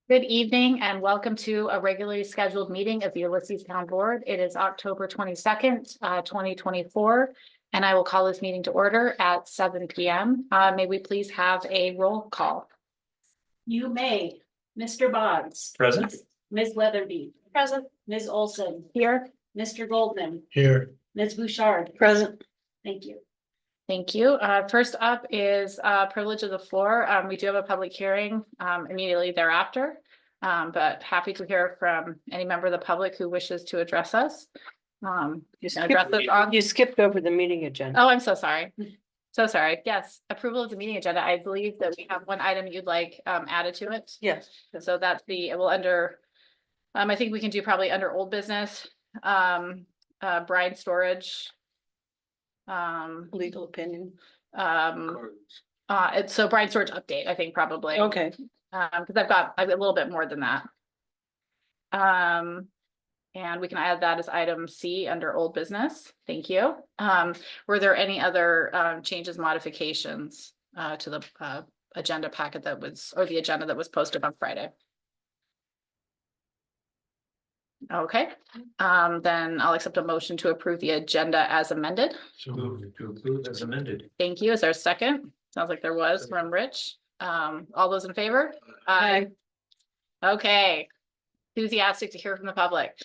Good evening and welcome to a regularly scheduled meeting of the Ulysses Town Board. It is October 22nd, 2024, and I will call this meeting to order at 7 p.m. May we please have a roll call? You may. Mr. Boggs. Present. Ms. Weatherby. Present. Ms. Olson. Here. Mr. Goldman. Here. Ms. Bouchard. Present. Thank you. Thank you. First up is privilege of the floor. We do have a public hearing immediately thereafter, but happy to hear from any member of the public who wishes to address us. You address it on- skipped over the meeting agenda. Oh, I'm so sorry. So sorry. Yes, approval of the meeting agenda. I believe that we have one item you'd like added to it. Yes. So that's under, I think we can do probably under old business, brine storage. Legal opinion. So brine storage update, I think probably. Okay. Because I've got a little bit more than that. And we can add that as item C under old business. Thank you. Were there any other changes, modifications to the agenda packet that was, or the agenda that was posted on Friday? Okay, then I'll accept a motion to approve the agenda as amended. So moved to approve as amended. Thank you. Is there a second? Sounds like there was from Rich. All those in favor? Aye. Okay. Enthusiastic to hear from the public.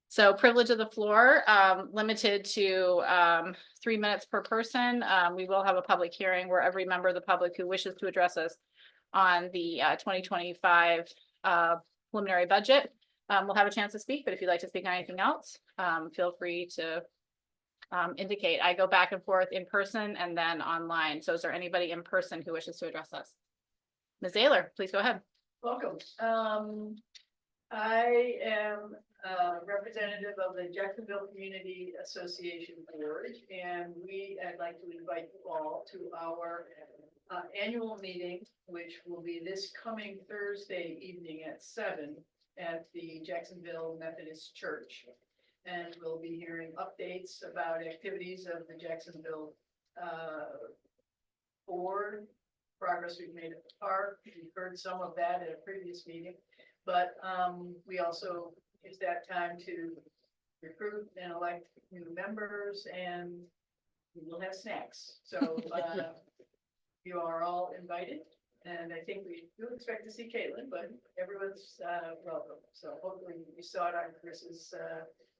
So privilege of the floor, limited to 3 minutes per person. We will have a public hearing where every member of the public who wishes to address us on the 2025 preliminary budget will have a chance to speak. But if you'd like to speak on anything else, feel free to indicate. I go back and forth in person and then online. So is there anybody in person who wishes to address us? Ms. Ayler, please go ahead. Welcome. I am a representative of the Jacksonville Community Association Board, and I'd like to invite you all to our annual meeting, which will be this coming Thursday evening at 7 at the Jacksonville Methodist Church. And we'll be hearing updates about activities of the Jacksonville board, progress we've made at the park. We've heard some of that at a previous meeting, but we also use that time to recruit and elect new members, and we will have snacks. So you are all invited, and I think we do expect to see Caitlin, but everyone's welcome. So hopefully you saw it on Chris's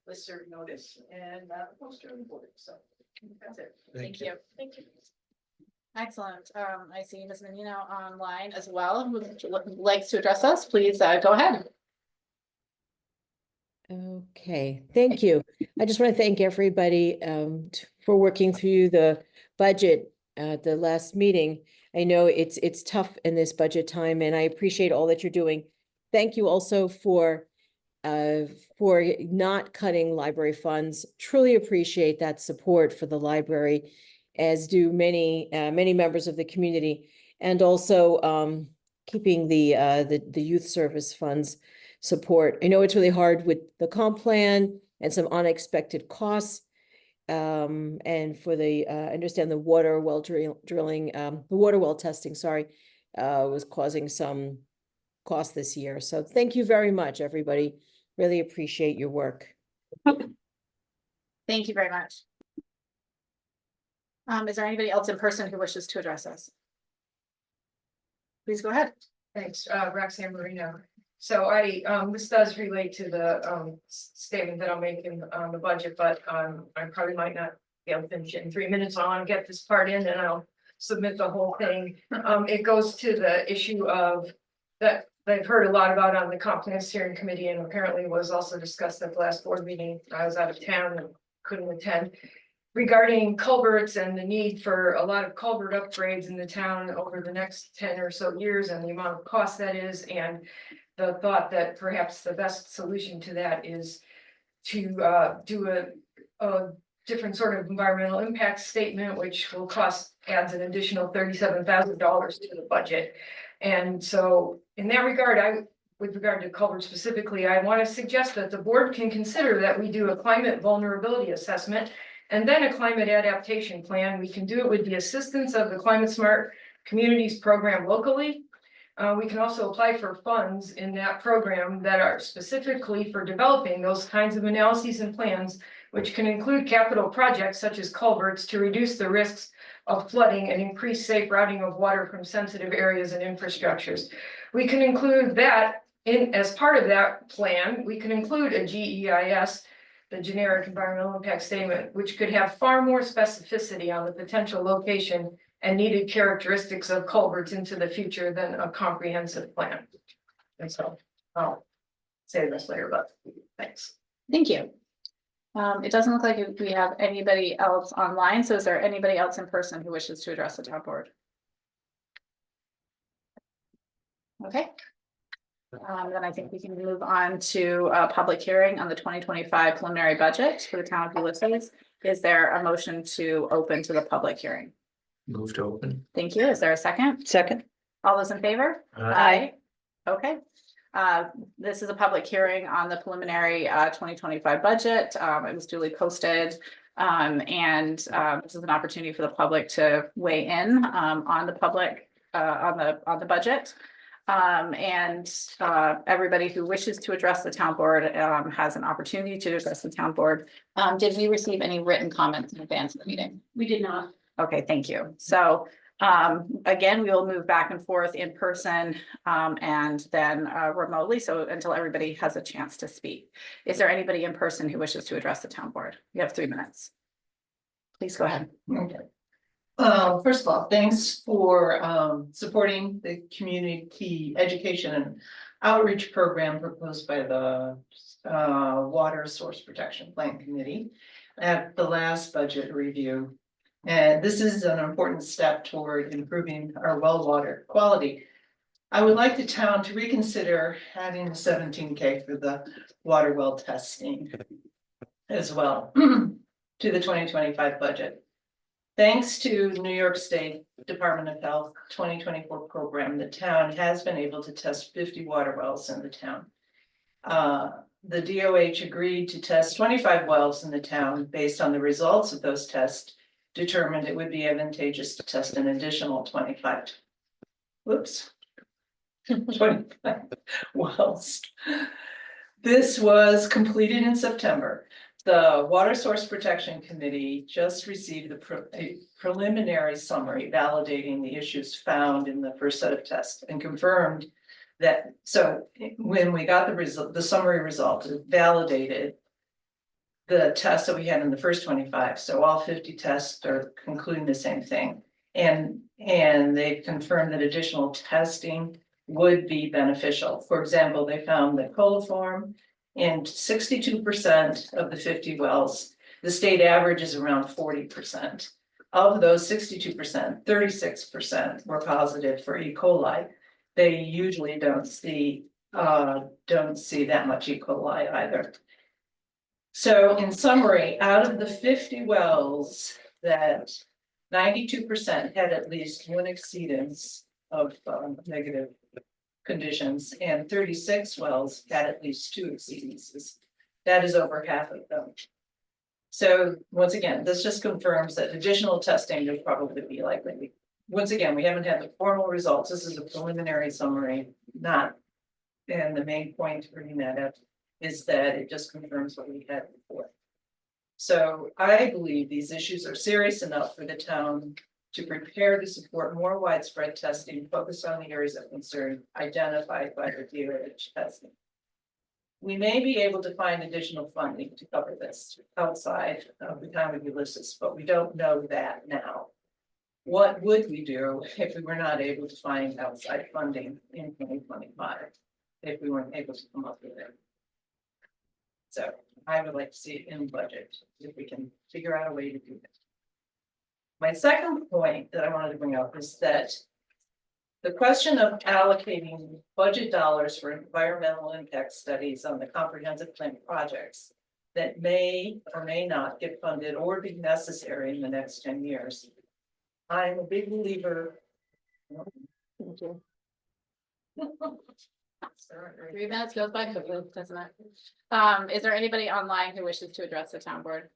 listserv notice and poster on the board. So that's it. Thank you. Thank you. Excellent. I see Ms. Menino online as well, who likes to address us. Please go ahead. Okay, thank you. I just want to thank everybody for working through the budget at the last meeting. I know it's tough in this budget time, and I appreciate all that you're doing. Thank you also for not cutting library funds. Truly appreciate that support for the library, as do many members of the community, and also keeping the youth service funds support. I know it's really hard with the comp plan and some unexpected costs. And for the I understand the water well drilling, the water well testing, sorry, was causing some cost this year. So thank you very much, everybody. Really appreciate your work. Thank you very much. Is there anybody else in person who wishes to address us? Please go ahead. Thanks, Roxanne Marino. So this does relate to the statement that I'm making on the budget, but I probably might not be able to finish it in 3 minutes. I want to get this part in and I'll submit the whole thing. It goes to the issue of that I've heard a lot about on the comp plan steering committee, and apparently was also discussed at the last board meeting. I was out of town and couldn't attend, regarding culverts and the need for a lot of culvert upgrades in the town over the next 10 or so years, and the amount of cost that is, and the thought that perhaps the best solution to that is to do a different sort of environmental impact statement, which will adds an additional $37,000 to the budget. And so in that regard, with regard to culvert specifically, I want to suggest that the board can consider that we do a climate vulnerability assessment and then a climate adaptation plan. We can do it with the assistance of the Climate Smart Communities program locally. We can also apply for funds in that program that are specifically for developing those kinds of analyses and plans, which can include capital projects such as culverts to reduce the risks of flooding and increase safe routing of water from sensitive areas and infrastructures. We can include that as part of that plan, we can include a GEIS, the generic environmental impact statement, which could have far more specificity on the potential location and needed characteristics of culverts into the future than a comprehensive plan. And so I'll say this later, but thanks. Thank you. It doesn't look like we have anybody else online, so is there anybody else in person who wishes to address the town board? Okay. Then I think we can move on to a public hearing on the 2025 preliminary budget for the town of Ulysses. Is there a motion to open to the public hearing? Move to open. Thank you. Is there a second? Second. All those in favor? Aye. Okay. This is a public hearing on the preliminary 2025 budget. It was duly posted. And this is an opportunity for the public to weigh in on the public on the budget. Everybody who wishes to address the town board has an opportunity to address the town board. Did we receive any written comments in advance of the meeting? We did not. Okay, thank you. So again, we will move back and forth in person and then remotely. So until everybody has a chance to speak. Is there anybody in person who wishes to address the town board? You have 3 minutes. Please go ahead. Okay. First of all, thanks for supporting the community education and outreach program proposed by the Water Source Protection Plan Committee at the last budget review. And this is an important step toward improving our well water quality. I would like the town to reconsider adding the 17K for the water well testing as well to the 2025 budget. Thanks to New York State Department of Health 2024 program, the town has been able to test 50 water wells in the town. The DOH agreed to test 25 wells in the town based on the results of those tests, determined it would be advantageous to test an additional 25. 25 wells. This was completed in September. The Water Source Protection Committee just received a preliminary summary validating the issues found in the first set of tests and confirmed that, so when we got the summary result, it validated the tests that we had in the first 25. So all 50 tests are concluding the same thing. And they confirmed that additional testing would be beneficial. For example, they found that coliform in 62% of the 50 wells, the state average is around 40%. Of those 62%, 36% were positive for E. coli. They usually don't see that much E. coli either. So in summary, out of the 50 wells, that 92% had at least one exceedance of negative conditions, and 36 wells had at least 2 exceedances. That is over half of them. So once again, this just confirms that additional testing would probably be likely. Once again, we haven't had the formal results. This is a preliminary summary, not. And the main point to bringing that up is that it just confirms what we had before. So I believe these issues are serious enough for the town to prepare to support more widespread testing, focused on the areas of concern identified by the DOH testing. We may be able to find additional funding to cover this outside of the town of Ulysses, but we don't know that now. What would we do if we were not able to find outside funding in 2025, if we weren't able to come up with it? So I would like to see it in the budget, if we can figure out a way to do it. My second point that I wanted to bring up is that the question of allocating budget dollars for environmental impact studies on the comprehensive plan projects that may or may not get funded or be necessary in the next 10 years. I'm a big believer. Thank you. 3 minutes goes by quickly, doesn't it? Is there anybody online who wishes to address the town board?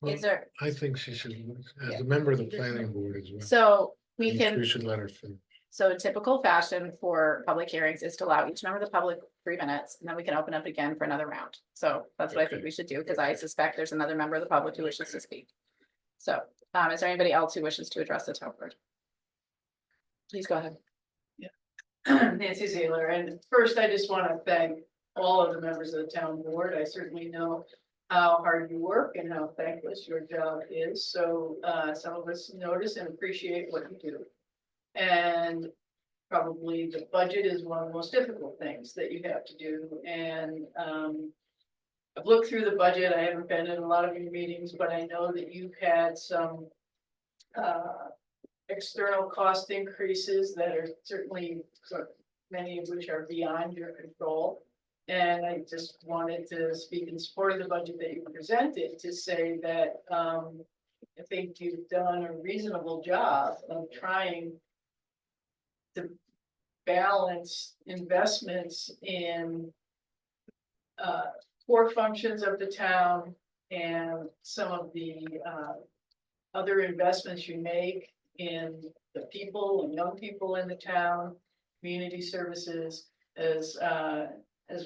Well, Is there, I think she should, as a member of the planning board as well. so We can. We should let her finish. So typical fashion for public hearings is to allow each member of the public 3 minutes, and then we can open up again for another round. So that's what I think Okay. we should do, because I suspect there's another member of the public who wishes to speak. So, is there anybody else who wishes to address the town board? Please go ahead. Nancy Zeller, and first I just want to thank all of the members of the town board. I certainly know how hard you work and how thankless your job is, so some of us notice and appreciate what you do. And probably the budget is one of the most difficult things that you have to do, and I've looked through the budget. I haven't been in a lot of your meetings, but I know that you've had some external cost increases that are certainly, many of which are beyond your control. And I just wanted to speak in support of the budget that you presented, to say that I think you've done a reasonable job of trying to balance investments in core functions of the town and some of the other investments you make in the people and young people in the town, community services, as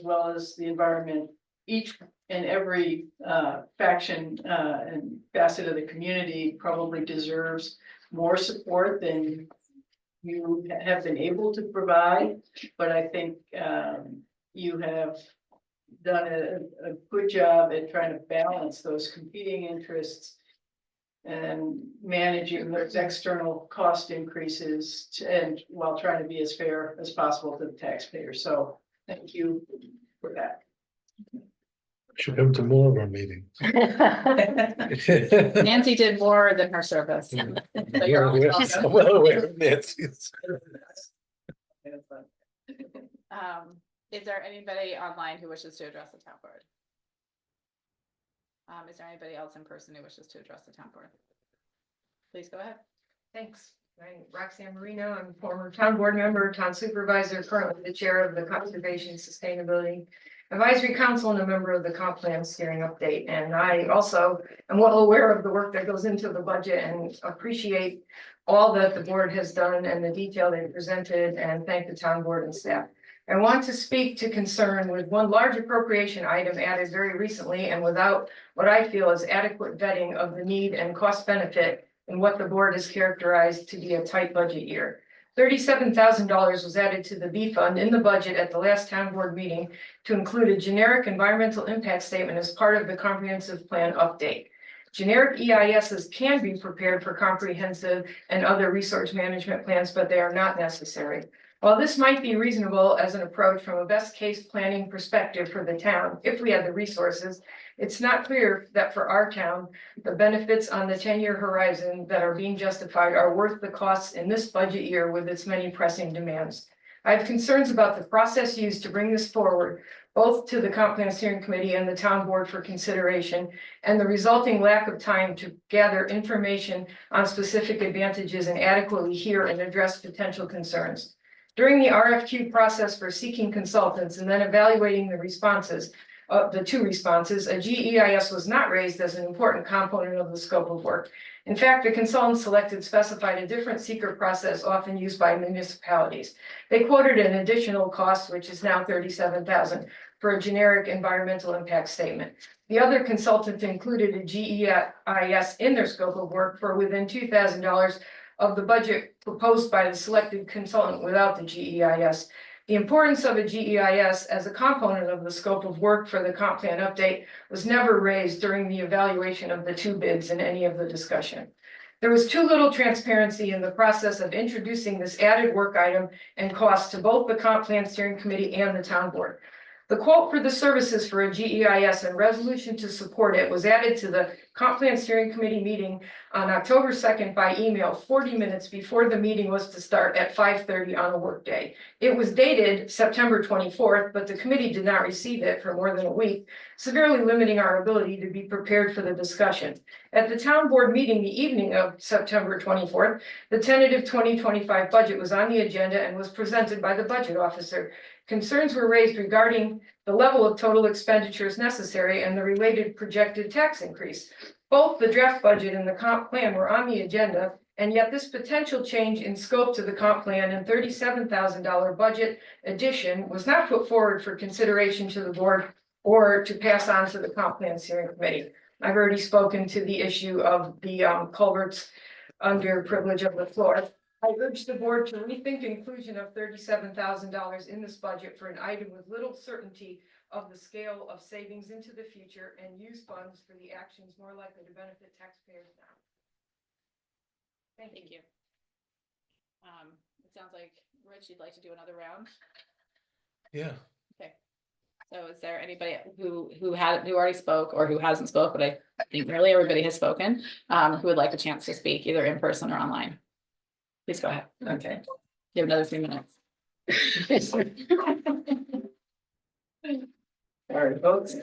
well as the environment. Each and every faction and facet of the community probably deserves more support than you have been able to provide, but I think you have done a good job at trying to balance those competing interests and managing those external cost increases and while trying to be as fair as possible to the taxpayer. So thank you for that. Should come to more of our meetings. Nancy did more than her service. So you're all welcome. I'm well aware of Nancy's. Is there anybody online who wishes to address the town board? Is there anybody else in person who wishes to address the town board? Please go ahead. Thanks. I'm Roxanne Marino. I'm a former town board member, town supervisor, currently the chair of the Conservation Sustainability Advisory Council and a member of the Comp Plan Steering Update. And I also am well aware of the work that goes into the budget and appreciate all that the board has done and the detail they presented, and thank the town board and staff. I want to speak to concern with one large appropriation item added very recently and without what I feel is adequate vetting of the need and cost benefit in what the board has characterized to be a tight budget year. $37,000 was added to the B fund in the budget at the last town board meeting to include a generic environmental impact statement as part of the comprehensive plan update. Generic EISs can be prepared for comprehensive and other resource management plans, but they are not necessary. While this might be reasonable as an approach from a best case planning perspective for the town, if we had the resources, it's not clear that for our town, the benefits on the 10-year horizon that are being justified are worth the costs in this budget year with its many pressing demands. I have concerns about the process used to bring this forward, both to the Comp Plan Steering Committee and the town board for consideration, and the resulting lack of time to gather information on specific advantages and adequately hear and address potential concerns. During the RFQ process for seeking consultants and then evaluating the responses, the two responses, a GEIS was not raised as an important component of the scope of work. In fact, the consultant selected specified a different seeker process often used by municipalities. They quoted an additional cost, which is now $37,000 for a generic environmental impact statement. The other consultant included a GEIS in their scope of work for within $2,000 of the budget proposed by the selected consultant without the GEIS. The importance of a GEIS as a component of the scope of work for the comp plan update was never raised during the evaluation of the two bids in any of the discussion. There was too little transparency in the process of introducing this added work item and cost to both the Comp Plan Steering Committee and the town board. The quote for the services for a GEIS and resolution to support it was added to the Comp Plan Steering Committee meeting on October 2nd by email 40 minutes before the meeting was to start at 5:30 on a work day. It was dated September 24th, but the committee did not receive it for more than a week, severely limiting our ability to be prepared for the discussion. At the town board meeting the evening of September 24th, the tentative 2025 budget was on the agenda and was presented by the budget officer. Concerns were raised regarding the level of total expenditures necessary and the related projected tax increase. Both the draft budget and the comp plan were on the agenda And yet this potential change in scope to the comp plan and $37,000 budget addition was not put forward for consideration to the board or to pass on to the comp plan steering committee. I've already spoken to the issue of the culverts under privilege of the floor. I urge the board to rethink inclusion of $37,000 in this budget for an item with little certainty of the scale of savings into the future and use funds for the actions more likely to benefit taxpayers now. Thank you. It sounds like, Rich, you'd like to do another round. Yeah. So is there anybody who already spoke or who hasn't spoke, but I think nearly everybody has spoken, who would like a chance to speak either in person or online? Please go ahead. Okay. You have another 3 minutes. Sorry, folks,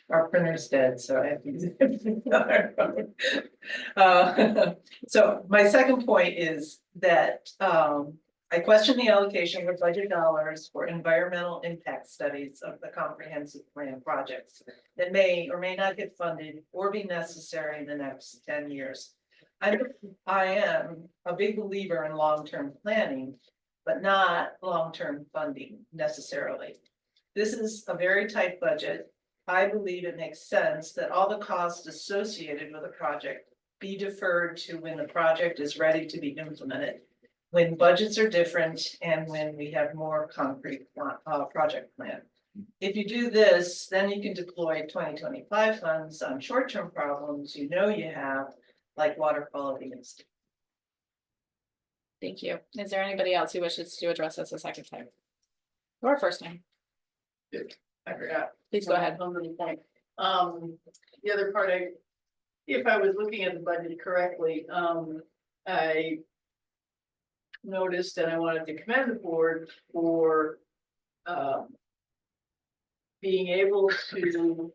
our printer's dead, so I have to use it. So my second point is that I question the allocation of budget dollars for environmental impact studies of the comprehensive plan projects that may or may not get funded or be necessary in the next 10 years. I am a big believer in long-term planning, but not long-term funding necessarily. This is a very tight budget. I believe it makes sense that all the costs associated with a project be deferred to when the project is ready to be implemented, when budgets are different and when we have more concrete project plan. If you do this, then you can deploy 2025 funds on short-term problems you have, like water quality and stuff. Thank you. Is there anybody else who wishes to address us a second time? Or first time? I forgot. Please go ahead. One little point. The other part, if I was looking at the budget correctly, I noticed and I wanted to commend the board for being able to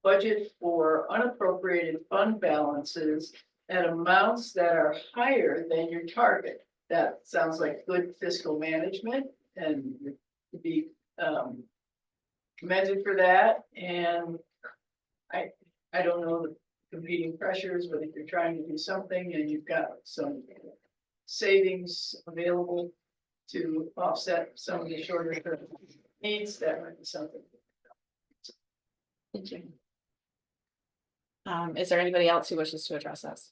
budget for unappropriated fund balances at amounts that are higher than your target. That sounds like good fiscal management and to be commended for that. And I don't know the competing pressures, but if you're trying to do something and you've got some savings available to offset some of the shorter term needs, that might be something. Thank you. Is there anybody else who wishes to address us?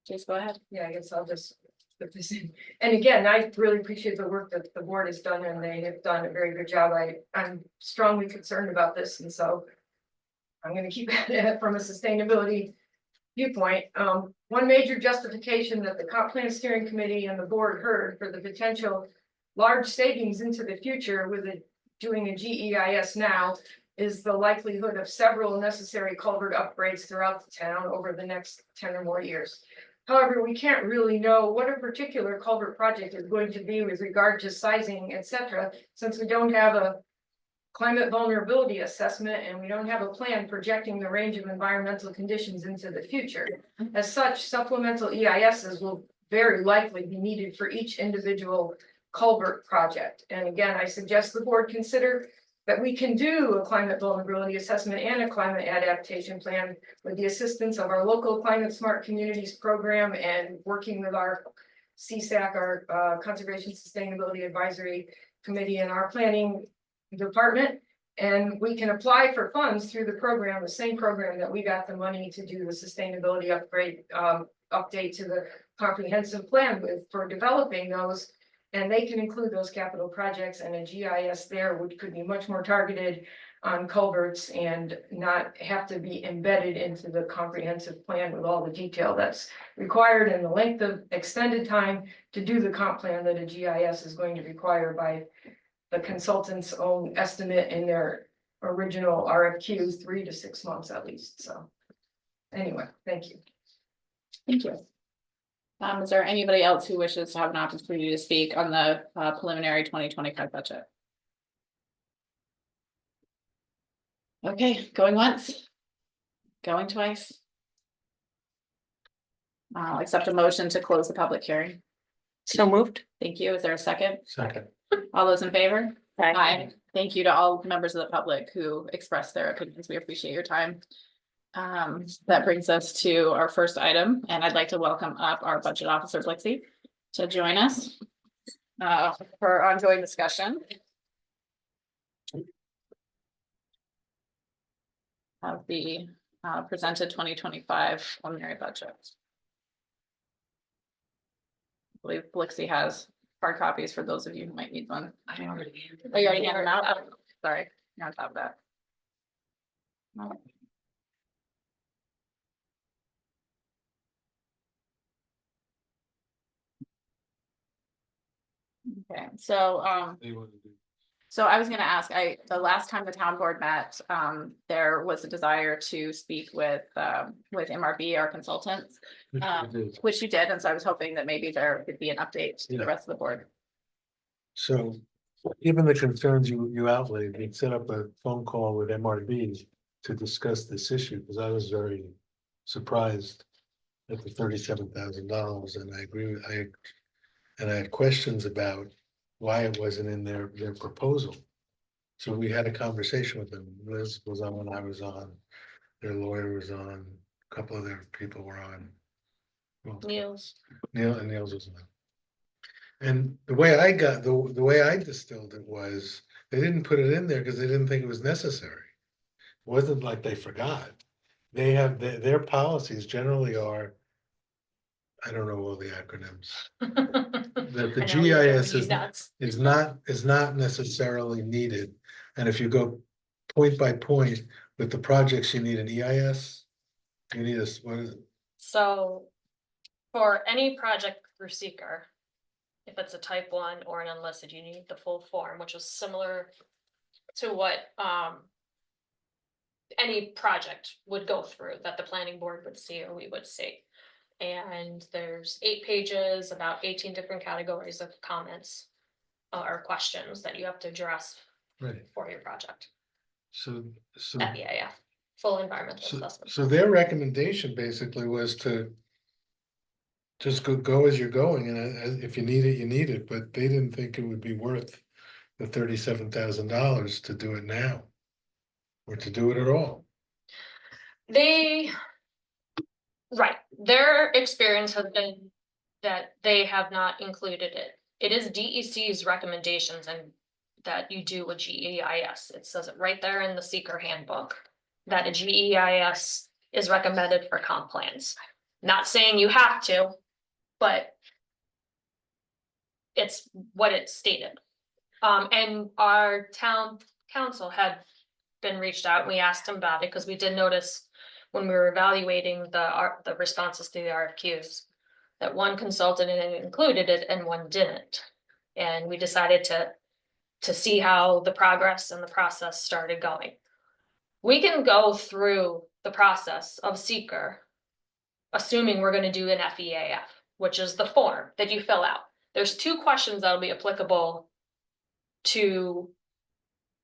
Please go ahead. Yeah, I guess I'll just put this in. And again, I really appreciate the work that the board has done, and they have done a very good job. I'm strongly concerned about this, and so I'm gonna keep at it from a sustainability viewpoint. One major justification that the comp plan steering committee and the board heard for the potential large savings into the future with doing a GEIS now is the likelihood of several necessary culvert upgrades throughout the town over the next 10 or more years. However, we can't really know what a particular culvert project is going to be with regard to sizing, etc., since we don't have a climate vulnerability assessment and we don't have a plan projecting the range of environmental conditions into the future. As such, supplemental EISs will very likely be needed for each individual culvert project. And again, I suggest the board consider that we can do a climate vulnerability assessment and a climate adaptation plan with the assistance of our local climate smart communities program and working with our CSAC, our Conservation Sustainability Advisory Committee, and our planning department. And we can apply for funds through the program, the same program that we got the money to do the sustainability upgrade update to the comprehensive plan with for developing those. And they can include those capital projects, and a GIS there which could be much more targeted on culverts and not have to be embedded into the comprehensive plan with all the detail that's required and the length of extended time to do the comp plan that a GIS is going to require by the consultant's own estimate in their original RFQs, 3 to 6 months at least. So anyway, thank you. Thank you. Is there anybody else who wishes to have an opportunity to speak on the preliminary 2025 budget? Okay, going once. Going twice. I'll accept a motion to close the public hearing. So moved. Thank you. Is there a second? Second. All those in favor? Aye. Thank you to all members of the public who expressed their opinions. We appreciate your time. That brings us to our first item, and I'd like to welcome up our budget officer, Blixie, to join us for ongoing discussion. Of the presented 2025 preliminary budget. I believe Blixie has hard copies for those of you who might need one. I already. Oh, you already have them out? Oh, sorry, you're on top of that. No. Okay, so I was gonna ask, the last time the town board met, there was a desire to speak with MRB, our consultants. Which you did, and so I was hoping that maybe there could be an update to the Yeah. rest of the board. So, given the concerns you outlaid, we set up a phone call with MRB to discuss this issue, because I was very surprised at the $37,000, and I agree with, and I had questions about why it wasn't in their proposal. So we had a conversation with them. Liz was on, I was on, their lawyer was on, a couple of their people were on. Well, Niels. Niels was on. And the way I got, the way I distilled it was, they didn't put it in there because they didn't think it was necessary. It wasn't like they forgot. They have, their policies generally are, I don't know all the acronyms. That the GIS is not necessarily needed. And if you go point by point with the projects, you need an EIS. You need what is it? So for any project through seeker, if it's a type 1 or an unlisted, you need the full form, which is similar to what any project would go through that the planning board would see or we would see. And there's 8 pages, about 18 different categories of comments or questions that you have to address Right. for your project. So At EAF, full environmental assessment. so their recommendation basically was to just go as you're going, and if you need it, you need it, but they didn't think it would be worth the $37,000 to do it now. Or to do it at all. Right, their experience has been that they have not included it. It is DEC's recommendations and that you do a GEIS. It says it right there in the seeker handbook. That a GEIS is recommended for comp plans. Not saying you have to, but it's what it stated. And our town council had been reached out, and we asked him about it, because we did notice when we were evaluating the responses to the RFQs, that one consultant had included it and one didn't. And we decided to see how the progress and the process started going. We can go through the process of seeker, assuming we're going to do an FEAF, which is the form that you fill out. There's 2 questions that'll be applicable to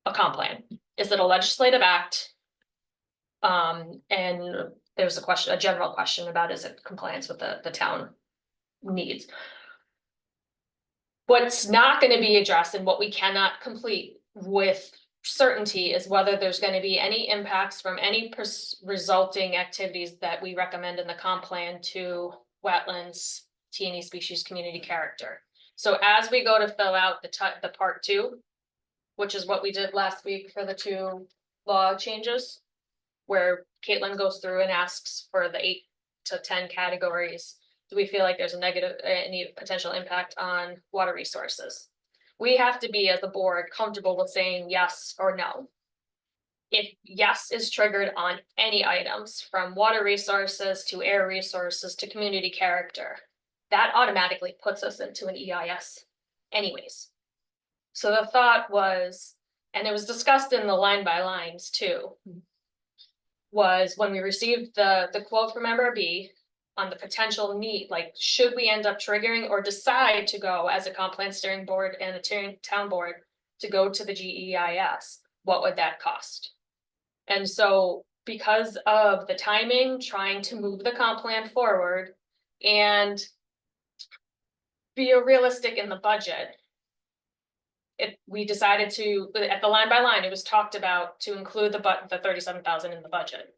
a comp plan. Is it a legislative act? And there's a general question about, is it compliance with the town needs? What's not going to be addressed and what we cannot complete with certainty is whether there's going to be any impacts from any resulting activities that we recommend in the comp plan to wetlands, T&E species, community character. So as we go to fill out the part 2, which is what we did last week for the 2 law changes, where Caitlin goes through and asks for the 8 to 10 categories. Do we feel like there's any potential impact on water resources? We have to be, as a board, comfortable with saying yes or no. If yes is triggered on any items, from water resources to air resources to community character, that automatically puts us into an EIS anyways. So the thought was, and it was discussed in the line by lines too, was when we received the quote from MRB on the potential need, like, should we end up triggering or decide to go as a comp plan steering board and a town board to go to the GEIS, what would that cost? And so because of the timing, trying to move the comp plan forward and be realistic in the budget, we decided to, at the line by line, it was talked about to include the 37,000 in the budget.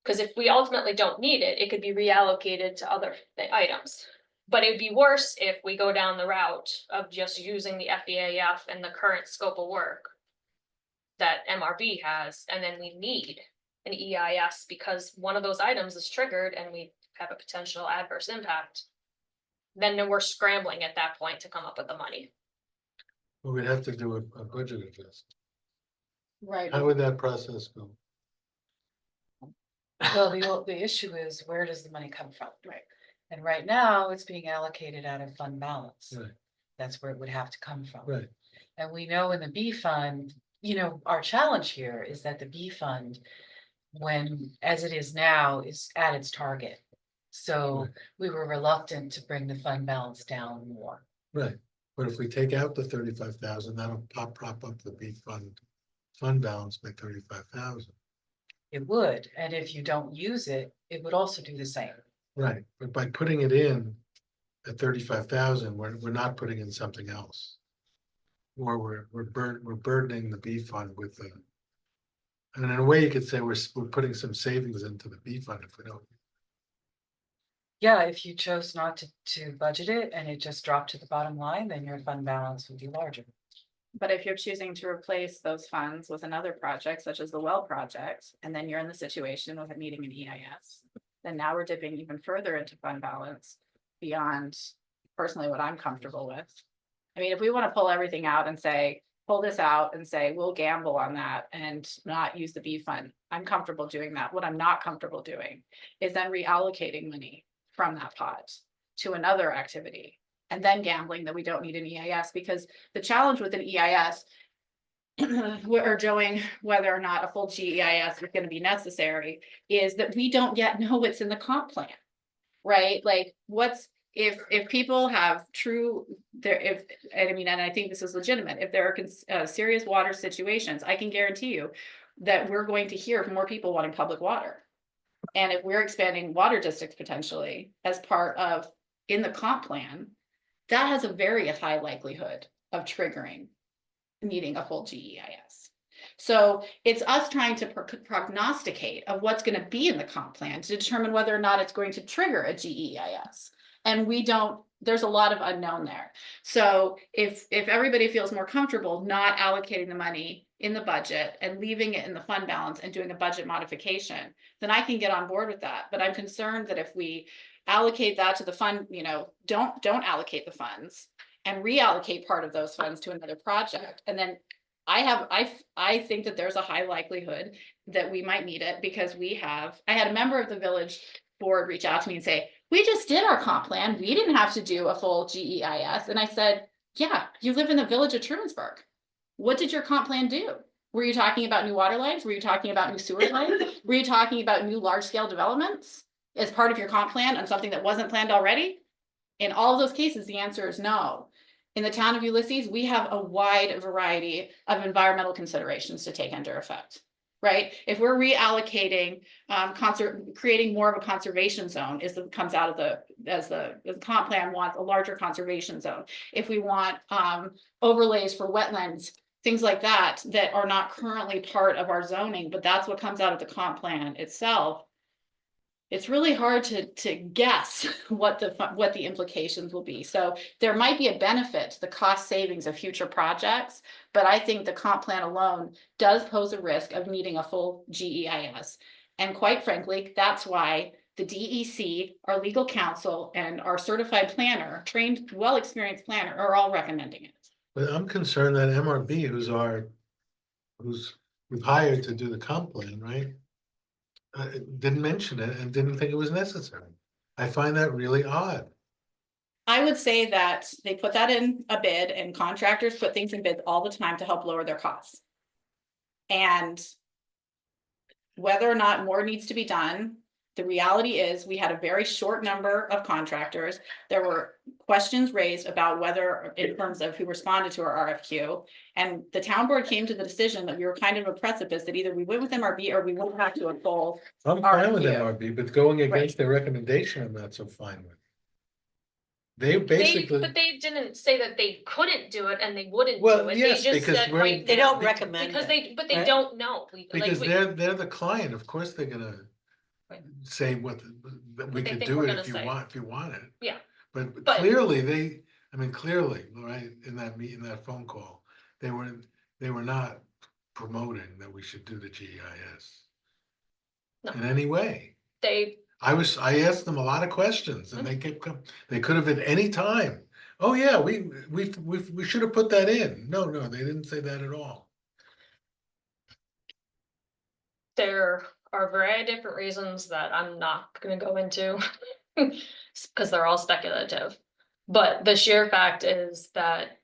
Cause if we ultimately don't need it, it could be reallocated to other items. But it'd be worse if we go down the route of just using the FEAF and the current scope of work that MRB has, and then we need an EIS because one of those items is triggered and we have a potential adverse impact. Then we're scrambling at that point to come up with the money. Well, we'd have to do a budget adjustment. Right. How would that process go? Well, the issue is, where does the money come from? Right. And right now, it's being allocated out of fund balance. Right. That's where it would have to come from. Right. And we know in the B fund, our challenge here is that the B fund, when, as it is now, is at its target. So Right. we were reluctant to bring the fund balance down more. Right, but if we take out the 35,000, that'll prop up the B fund balance by 35,000. It would, and if you don't use it, it would also do the same. Right, but by putting it in at 35,000, we're not putting in something else. Or we're burdening the B fund with the. And in a way, you could say we're putting some savings into the B fund if we don't. Yeah, if you chose not to budget it and it just dropped to the bottom line, then your fund balance would be larger. But if you're choosing to replace those funds with another project, such as the well project, and then you're in the situation of needing an EIS, then now we're dipping even further into fund balance beyond personally what I'm comfortable with. I mean, if we want to pull everything out and say, pull this out and say, we'll gamble on that and not use the B fund, I'm comfortable doing that. What I'm not comfortable doing is then reallocating money from that pot to another activity. And then gambling that we don't need an EIS, because the challenge with an EIS or showing whether or not a full GEIS is going to be necessary is that we don't yet know what's in the comp plan, right? Like if people have true there, and I think this is legitimate, if there are serious water situations, I can guarantee you that we're going to hear from more people wanting public water. And if we're expanding water districts potentially as part of in the comp plan, that has a very high likelihood of triggering needing a full GEIS. So it's us trying to prognosticate of what's going to be in the comp plan to determine whether or not it's going to trigger a GEIS. And there's a lot of unknown there. So if everybody feels more comfortable not allocating the money in the budget and leaving it in the fund balance and doing a budget modification, then I can get on board with that. But I'm concerned that if we allocate that to the fund, don't allocate the funds and reallocate part of those funds to another project. And then I think that there's a high likelihood that we might need it because I had a member of the village board reach out to me and say, we just did our comp plan. We didn't have to do a full GEIS. And I said, yeah, you live in the village of Trumansburg. What did your comp plan do? Were you talking about new water lines? Were you talking about new sewer lines? Were you talking about new large scale developments as part of your comp plan on something that wasn't planned already? In all of those cases, the answer is no. In the town of Ulysses, we have a wide variety of environmental considerations to take into effect, right? If we're reallocating, creating more of a conservation zone comes out of as the comp plan wants a larger conservation zone. If we want overlays for wetlands, things like that are not currently part of our zoning, but that's what comes out of the comp plan itself. It's really hard to guess what the implications will be. So there might be a benefit to the cost savings of future projects, but I think the comp plan alone does pose a risk of needing a full GEIS. And quite frankly, that's why the DEC, our legal counsel, and our certified planner, trained, well-experienced planner, are all recommending it. But I'm concerned that MRB, we've hired to do the comp plan, right? Didn't mention it and didn't think it was necessary. I find that really odd. I would say that they put that in a bid, and contractors put things in bids all the time to help lower their costs. And whether or not more needs to be done, the reality is we had a very short number of contractors. There were questions raised about whether, in terms of who responded to our RFQ, and the town board came to the decision that we were kind of a precipice that either we went with MRB or we went back to a full. I'm fine with RFQ. MRB, but going against their recommendation, I'm not so fine with. They basically. But they didn't say that they couldn't do it and they wouldn't Well, do it. yes, They just because said we're- right They now. don't recommend Because it. they right? don't know. Because they're the client, of course they're gonna, say what, that we they could think do we're it gonna if you say. want, if you want it. Yeah. But But- clearly, clearly, right, in that phone call, they were not promoting that we should do the GEIS. No. In any way. They, I asked them a lot of questions and they kept they could have at any time. Oh, yeah, we should have put that in. No, they didn't say that at all. there are a variety of different reasons that I'm not gonna go into. Cause they're all speculative, but the sheer fact is that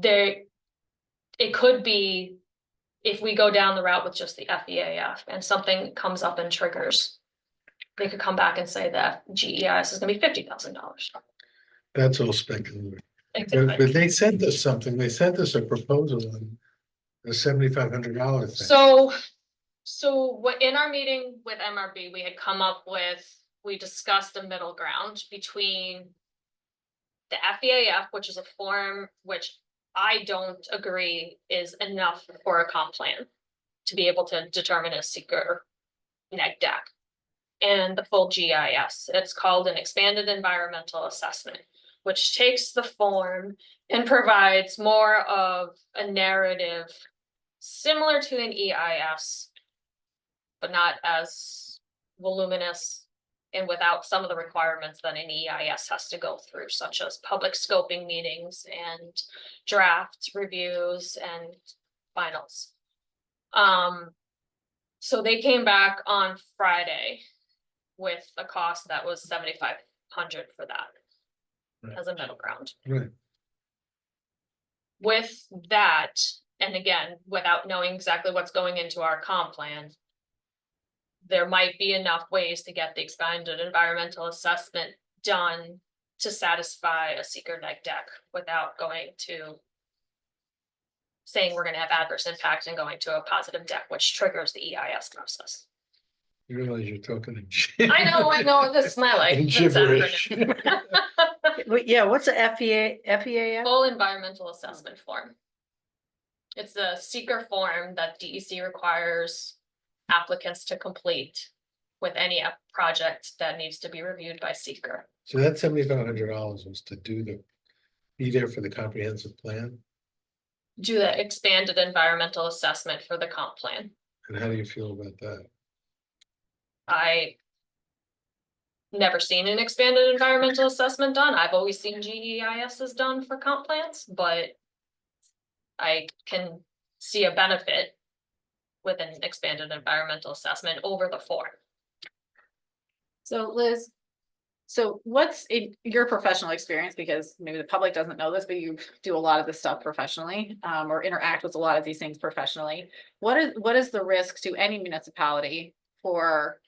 it could be, if we go down the route with just the FEAF and something comes up and triggers, they could come back and say that GEIS is gonna be $50,000. That's all speculative. Exactly. But they sent us something. They sent us a proposal on the $7,500 thing. So what, in our meeting with MRB, we had come up with, we discussed a middle ground between the FEAF, which is a form which I don't agree is enough for a comp plan to be able to determine a seeker neg deck, and the full GIS. It's called an expanded environmental assessment, which takes the form and provides more of a narrative similar to an EIS, but not as voluminous and without some of the requirements that an EIS has to go through, such as public scoping meetings and draft reviews and finals. So they came back on Friday with a cost that was $7,500 for that. Right. As a middle ground. Right. With that, and again, without knowing exactly what's going into our comp plan, there might be enough ways to get the expanded environmental assessment done to satisfy a seeker neg deck without going to saying we're gonna have adverse impact and going to a positive deck, which triggers the EIS process. You realize you're talking in. I know, this is my life. In That's gibberish. acronym. Yeah, what's a FEAF? Full environmental assessment form. It's the seeker form that DEC requires applicants to complete with any project that needs to be reviewed by seeker. So that $7,500 was to be there for the comprehensive plan? Do the expanded environmental assessment for the comp plan. And how do you feel about that? I never seen an expanded environmental assessment done. I've always seen GEISs done for comp plans, but I can see a benefit with an expanded environmental assessment over the form. So Liz, so what's in your professional experience, because maybe the public doesn't know this, but you do a lot of this stuff professionally, or interact with a lot of these things professionally. What is the risk to any municipality for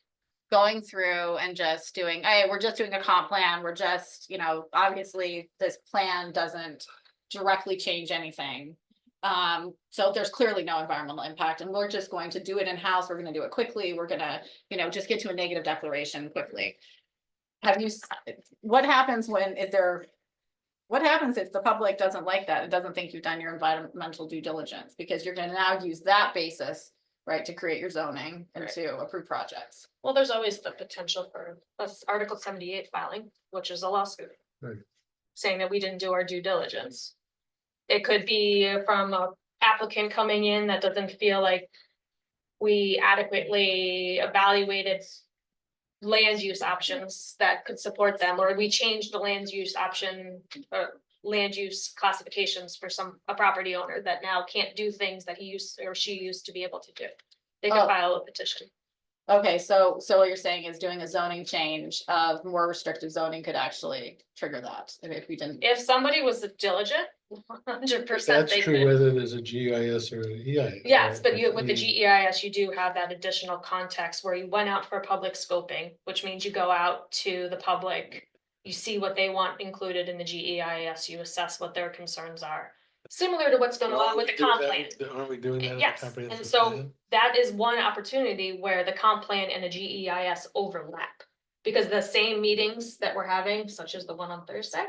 going through and just doing, hey, we're just doing a comp plan, we're just, obviously this plan doesn't directly change anything. So there's clearly no environmental impact and we're just going to do it in-house, we're gonna do it quickly, we're gonna, just get to a negative declaration quickly. What happens if the public doesn't like that, it doesn't think you've done your environmental due diligence, because you're gonna now use that basis, right, to create your zoning and Right. to approve projects. Well, there's always the potential for Article 78 filing, which is a lawsuit. Right. Saying that we didn't do our due diligence. It could be from a applicant coming in that doesn't feel like we adequately evaluated land use options that could support them, or we changed the land use option or land use classifications for a property owner that now can't do things that he used or she used to be able to do. They could Oh. file a petition. Okay, so what you're saying is doing a zoning change of more restrictive zoning could actually trigger that, if we didn't. If somebody was diligent, 100% That's they true could. whether there's a GIS or an EIS. Yes, but right? with the GEIS, you do have that additional context where you went out for public scoping, which means you go out to the public. You see what they want included in the GEIS, you assess what their concerns are. Similar to what's going on with the comp plan. Aren't we doing that? in the Yes, and comprehensive so plan? that is one opportunity where the comp plan and the GEIS overlap. Because the same meetings that we're having, such as the one on Thursday,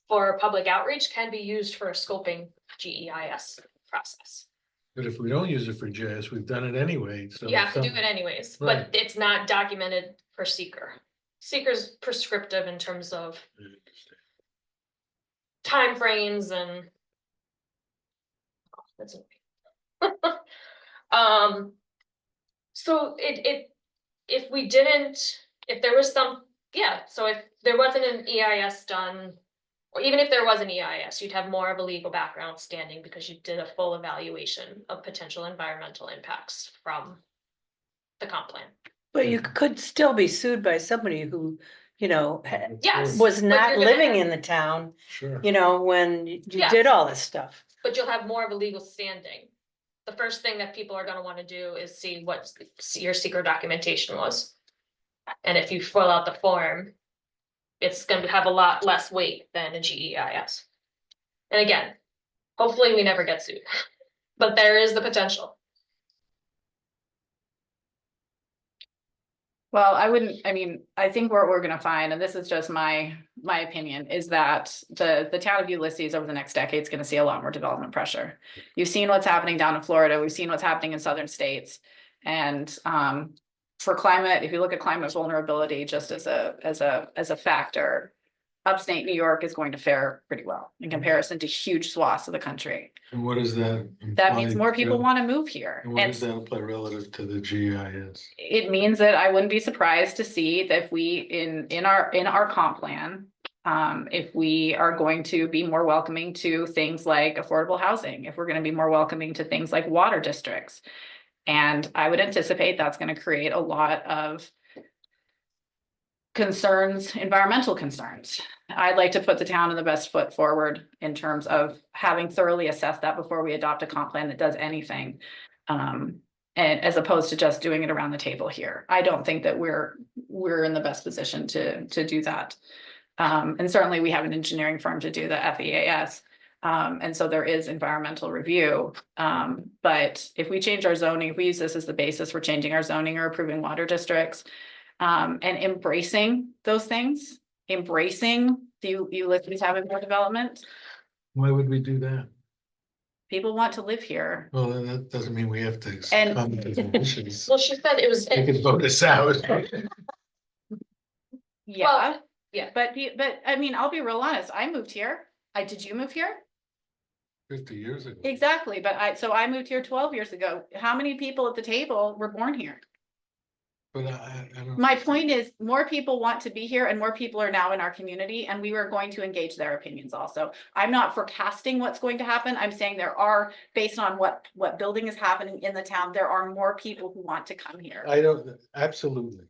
for public outreach can be used for a scoping GEIS process. But if we don't use it for GIS, we've done it anyway, so. You have to do some- it anyways, Right. but it's not documented for seeker. Seeker's prescriptive in terms of timeframes and. That's okay. So if we didn't, if there was so if there wasn't an EIS done. Or even if there was an EIS, you'd have more of a legal background standing because you did a full evaluation of potential environmental impacts from the comp plan. But you could still be sued by somebody who, you know, Yes. was but not you're gonna living have- in the town, Sure. you know, when you Yes. did all this stuff. But you'll have more of a legal standing. The first thing that people are gonna wanna do is see what your secret documentation was. And if you fill out the form, it's gonna have a lot less weight than a GEIS. And again, hopefully we never get sued, but there is the potential. Well, I mean, I think what we're gonna find, and this is just my opinion, is that the town of Ulysses over the next decade is gonna see a lot more development pressure. You've seen what's happening down in Florida, we've seen what's happening in southern states. And for climate, if you look at climate vulnerability just as a factor, upstate New York is going to fare pretty well in comparison to huge swaths of the country. And what does that? That means imply more people rel- want to move here. And what And does that apply relative to the GIS? it means that I wouldn't be surprised to see that if we, in our comp plan, if we are going to be more welcoming to things like affordable housing, if we're gonna be more welcoming to things like water districts. And I would anticipate that's gonna create a lot of concerns, environmental concerns. I'd like to put the town in the best foot forward in terms of having thoroughly assessed that before we adopt a comp plan that does anything. And as opposed to just doing it around the table here. I don't think that we're in the best position to do that. And certainly we have an engineering firm to do the FEAS. And so there is environmental review. But if we change our zoning, if we use this as the basis for changing our zoning or approving water districts, and embracing those things, embracing the Ulysses having more development, Why would we do that? people want to live here. Well, that doesn't mean we have to And- succumb to the wishes. Well, she said it was. They could vote us out. Yeah. yeah. But I mean, I'll be real honest, I moved here. Did you move here? 50 years ago. Exactly, but I moved here 12 years ago. How many people at the table were born here? But I don't. My point is, more people want to be here and more people are now in our community and we are going to engage their opinions also. I'm not forecasting what's going to happen. I'm saying there are, based on what building is happening in the town, there are more people who want to come here. I don't, absolutely.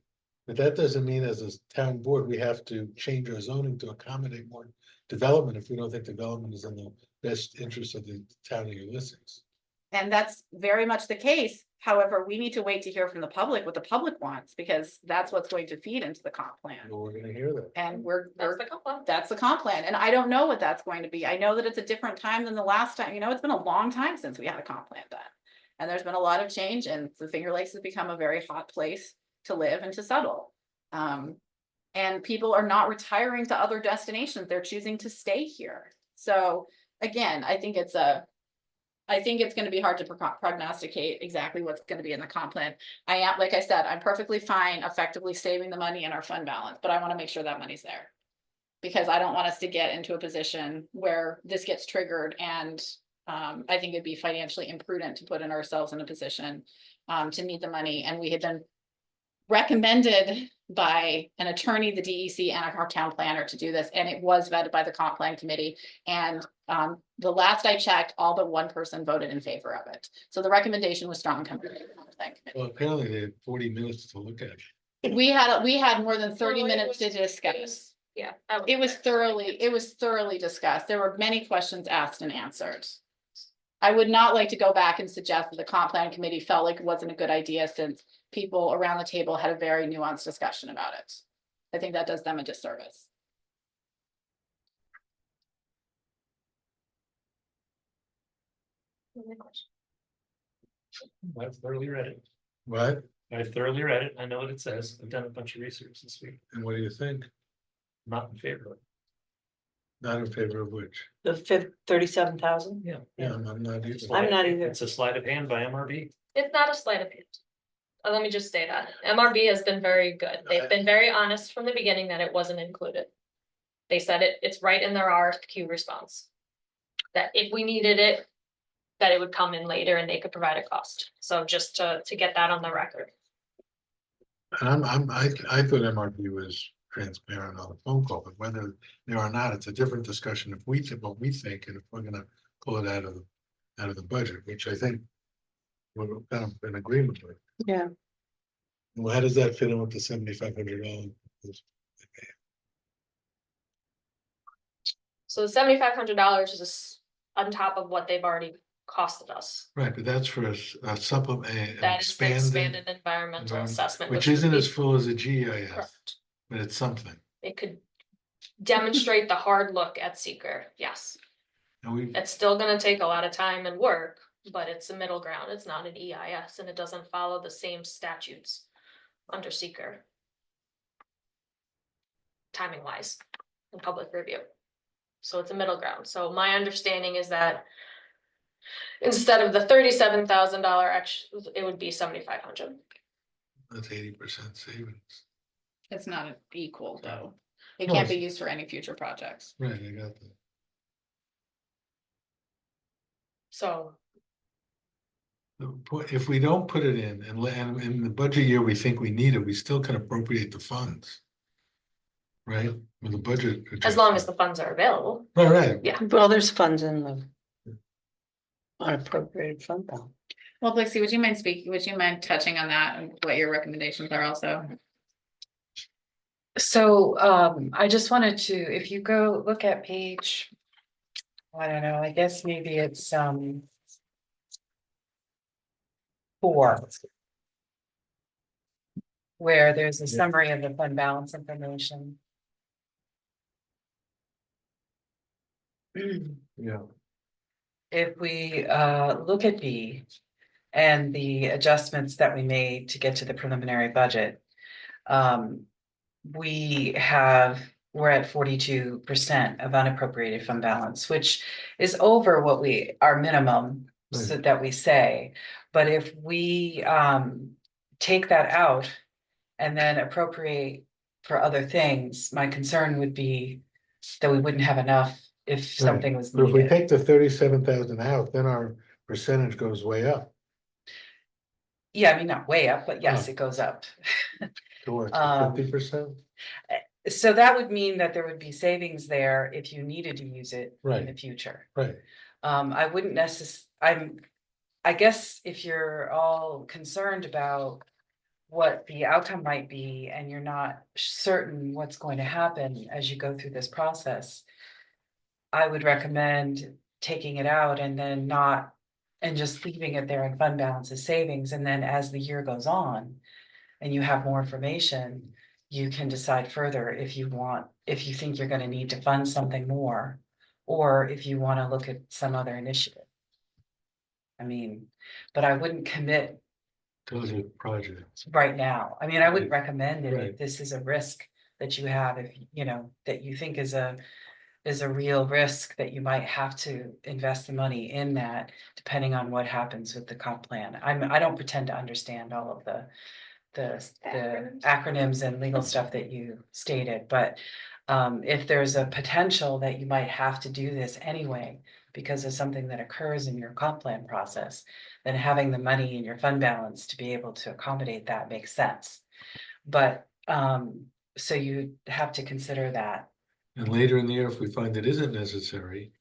But that doesn't mean as a town board, we have to change our zoning to accommodate more development if we don't think development is in the best interest of the town of Ulysses. And that's very much the case. However, we need to wait to hear from the public what the public wants, because that's what's going to feed into the comp plan. Well, we're gonna hear that. And That's the comp plan. that's the comp plan. And I don't know what that's going to be. I know that it's a different time than the last time, it's been a long time since we had a comp plan done. And there's been a lot of change and the Finger Lakes has become a very hot place to live and to settle. And people are not retiring to other destinations. They're choosing to stay here. So again, I think it's gonna be hard to prognosticate exactly what's gonna be in the comp plan. Like I said, I'm perfectly fine effectively saving the money in our fund balance, but I wanna make sure that money's there. Because I don't want us to get into a position where this gets triggered and I think it'd be financially imprudent to put in ourselves in a position to need the money, and we had been recommended by an attorney, the DEC, and our town planner to do this, and it was vetted by the comp plan committee. And the last I checked, all but one person voted in favor of it. So the recommendation was strong coming from the comp plan committee. Well, apparently they had 40 minutes to look at it. We had more than 30 No, it minutes to was- discuss. Yeah. It was thoroughly discussed. There were many questions asked and answered. I would not like to go back and suggest that the comp plan committee felt like it wasn't a good idea, since people around the table had a very nuanced discussion about it. I think that does them a disservice. I've thoroughly read it. What? I've thoroughly read it. I know what it says. I've done a bunch of research this week. And what do you think? Not in favor of it. Not in favor of which? The 37,000? Yeah. Yeah, I'm not either. I'm not either. It's a sleight of hand by MRB. It's not a sleight of hand. Let me just say that. MRB has been very good. They've been very honest from the beginning that it wasn't included. They said it's right in their RFQ response. That if we needed it, that it would come in later and they could provide a cost. So just to get that on the record. I thought MRP was transparent on the phone call, but whether they are not, it's a different discussion if we think what we think and if we're gonna pull it out of the budget, which I think we're kind of in agreement with. Yeah. Well, how does that fit in with the $7,500? So the $7,500 is on top of what they've already costed us. Right, but that's for a supplement, an That is the expanded, expanded environmental environment, assessment. which would isn't be- as full as a GIS, Correct. but it's something. It could demonstrate the hard look at seeker, yes. And we, It's still gonna take a lot of time and work, but it's a middle ground. It's not an EIS and it doesn't follow the same statutes under seeker. Timing wise and public review. So it's a middle ground. So my understanding is that instead of the $37,000 it would be 7,500. that's 80% savings. It's not equal though. It No, can't be it's- used for any future projects. Right, I got that. So If we don't put it in and in the budget year, we think we need it, we still can appropriate the funds. Right, with the budget. as long as the funds are available. Right, Yeah. Well, there's funds in the unappropriated fund balance. Well, Blixie, would you mind touching on that and what your recommendations are also? So I just wanted to, if you go look at page, I don't know, I guess maybe it's 4. Where there's a summary of the fund balance information. Yeah. If we look at B and the adjustments that we made to get to the preliminary budget. We're at 42% of unappropriated fund balance, which is over what our minimum so that we say. But if we take that out and then appropriate for other things, my concern would be that we wouldn't have enough if something was But if we needed. take the 37,000 out, then our percentage goes way up. Yeah, I mean, not way up, but yes, Oh. it goes up. Towards Um, 50%. So that would mean that there would be savings there if you needed to use it in Right. the future. Right, I wouldn't I guess if you're all concerned about what the outcome might be and you're not certain what's going to happen as you go through this process, I would recommend taking it out and then and just leaving it there in fund balance as savings. And then as the year goes on and you have more information, you can decide further if you think you're gonna need to fund something more, or if you wanna look at some other initiative. I mean, but I wouldn't commit those are projects. right now. I mean, I wouldn't recommend it if Right. this is a risk that you have, if, that you think is a real risk that you might have to invest the money in that, depending on what happens with the comp plan. I don't pretend to understand all of the acronyms and legal stuff that you stated, but if there's a potential that you might have to do this anyway, because of something that occurs in your comp plan process, then having the money in your fund balance to be able to accommodate that makes sense. But so you have to consider that. And later in the year, if we find it isn't necessary,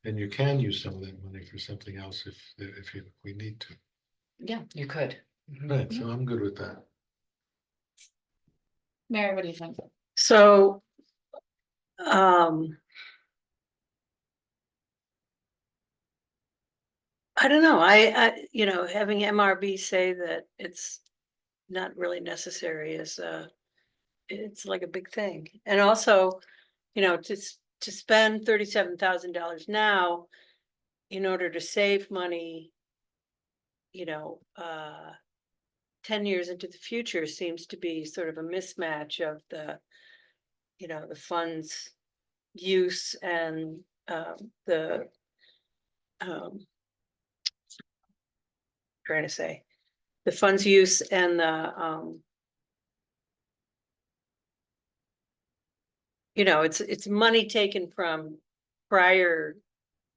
then you can use some of that money for something else if we need to. Yeah, You could. Mhm. Right, so I'm good with that. Mary, what do you think? So, I don't know, having MRB say that it's not really necessary is, it's like a big thing. And also, to spend $37,000 now in order to save money, 10 years into the future seems to be sort of a mismatch of the funds use and the trying to say, the funds use and the you know, it's money taken from prior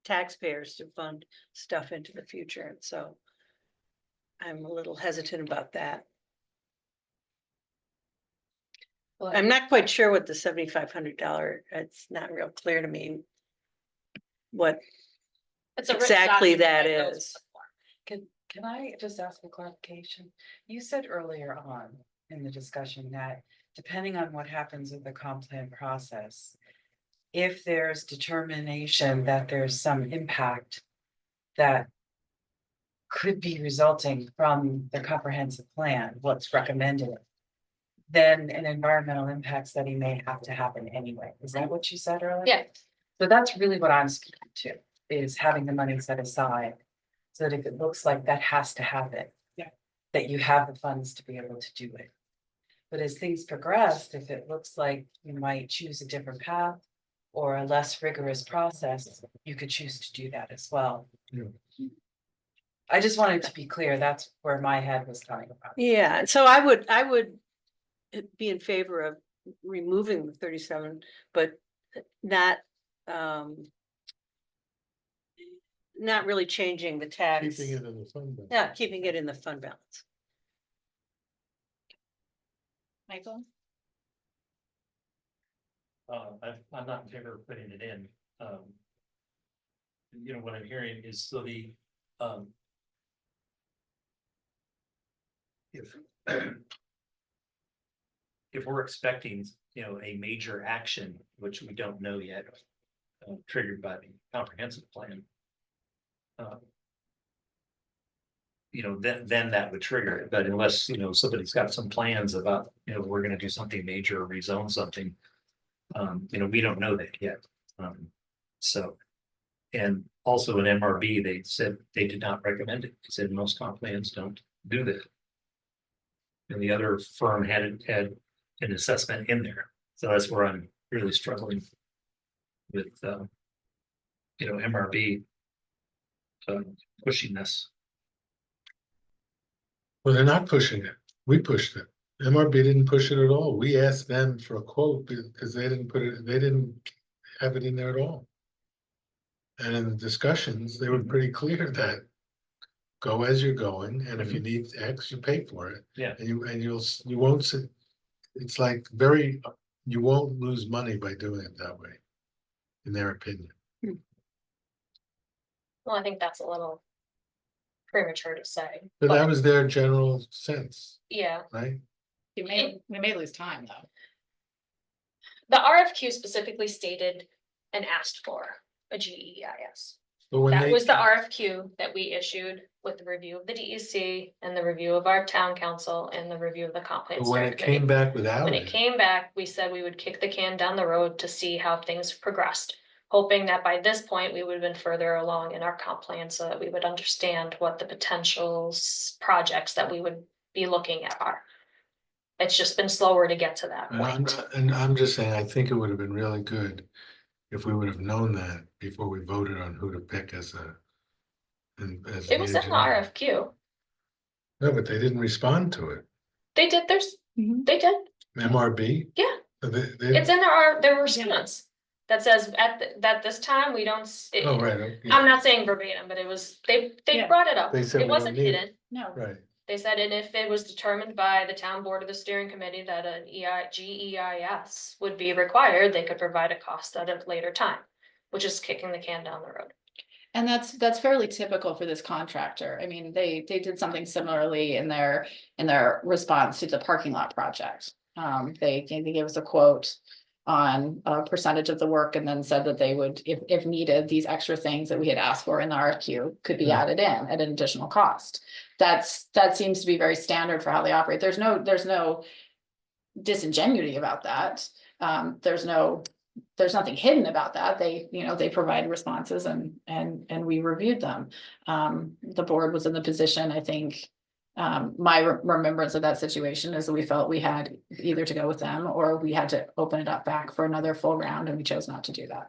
taxpayers to fund stuff into the future, and so I'm a little hesitant about that. I'm not quite sure what the $7,500, it's not real clear to me what It's a rich exactly document that goes with is. the form. Can I just ask a clarification? You said earlier on in the discussion that depending on what happens with the comp plan process, if there's determination that there's some impact that could be resulting from the comprehensive plan, what's recommended, then an environmental impact study may have to happen anyway. Is that what you said earlier? Yeah. So that's really what I'm speaking to, is having the money set aside. So that if it looks like that has to happen. Yeah. That you have the funds to be able to do it. But as things progress, if it looks like you might choose a different path or a less rigorous process, you could choose to do that as well. Yeah. I just wanted to be clear, that's where my head was coming from. Yeah, so I would be in favor of removing the 37, but not not really changing the tax. Keeping it in the fund. balance. Yeah, keeping it in the fund balance. Michael? I'm not in favor of putting it in. You know, what I'm hearing is so the, if we're expecting, you know, a major action, which we don't know yet, triggered by the comprehensive plan. You know, then that would trigger it, but unless, you know, somebody's got some plans about, you know, we're gonna do something major, or rezone something. You know, we don't know that yet. So. And also in MRB, they said they did not recommend it. They said most comp plans don't do that. And the other firm had an assessment in there, so that's where I'm really struggling with, you know, MRB. Pushing this. Well, they're not pushing it. We pushed it. MRB didn't push it at all. We asked them for a quote because they didn't put it, they didn't have it in there at all. And in the discussions, they were pretty clear that go as you're going, and if you need X, you pay for it. Yeah. And you won't sit, it's like very, you won't lose money by doing it that way, in their opinion. Well, I think that's a little premature to say. But that was their general sense, Yeah, right? We may lose time though. the RFQ specifically stated and asked for a GEIS. But when That they, was the RFQ that we issued with the review of the DEC and the review of our town council and the review of the comp plan but when steering it committee. came back without When it it, came back, we said we would kick the can down the road to see how things progressed. Hoping that by this point, we would have been further along in our comp plan so that we would understand what the potential projects that we would be looking at are. It's just been slower to get to that point. and I'm just saying, I think it would have been really good if we would have known that before we voted on who to pick as a. As It was in the RFQ. No, but they didn't respond to it. They did they did, MRB? Yeah. it's in their response. That says that this time we don't. Oh, right. I'm not saying verbatim, but it was, they Yeah. brought it up. They said we It don't wasn't need it. hidden. No. Right. They said, and if it was determined by the town board or the steering committee that an GEIS would be required, they could provide a cost at a later time, which is kicking the can down the road. And that's fairly typical for this contractor. I mean, they did something similarly in their response to the parking lot project. They gave us a quote on a percentage of the work and then said that they would, if needed, these extra things that we had asked for in the RFQ could be Yeah. added in at an additional cost. That seems to be very standard for how they operate. There's no disingenuity about that. There's nothing hidden about that. They provide responses and we reviewed them. The board was in the position, I think, My remembrance of that situation is that we felt we had either to go with them or we had to open it up back for another full round and we chose not to do that.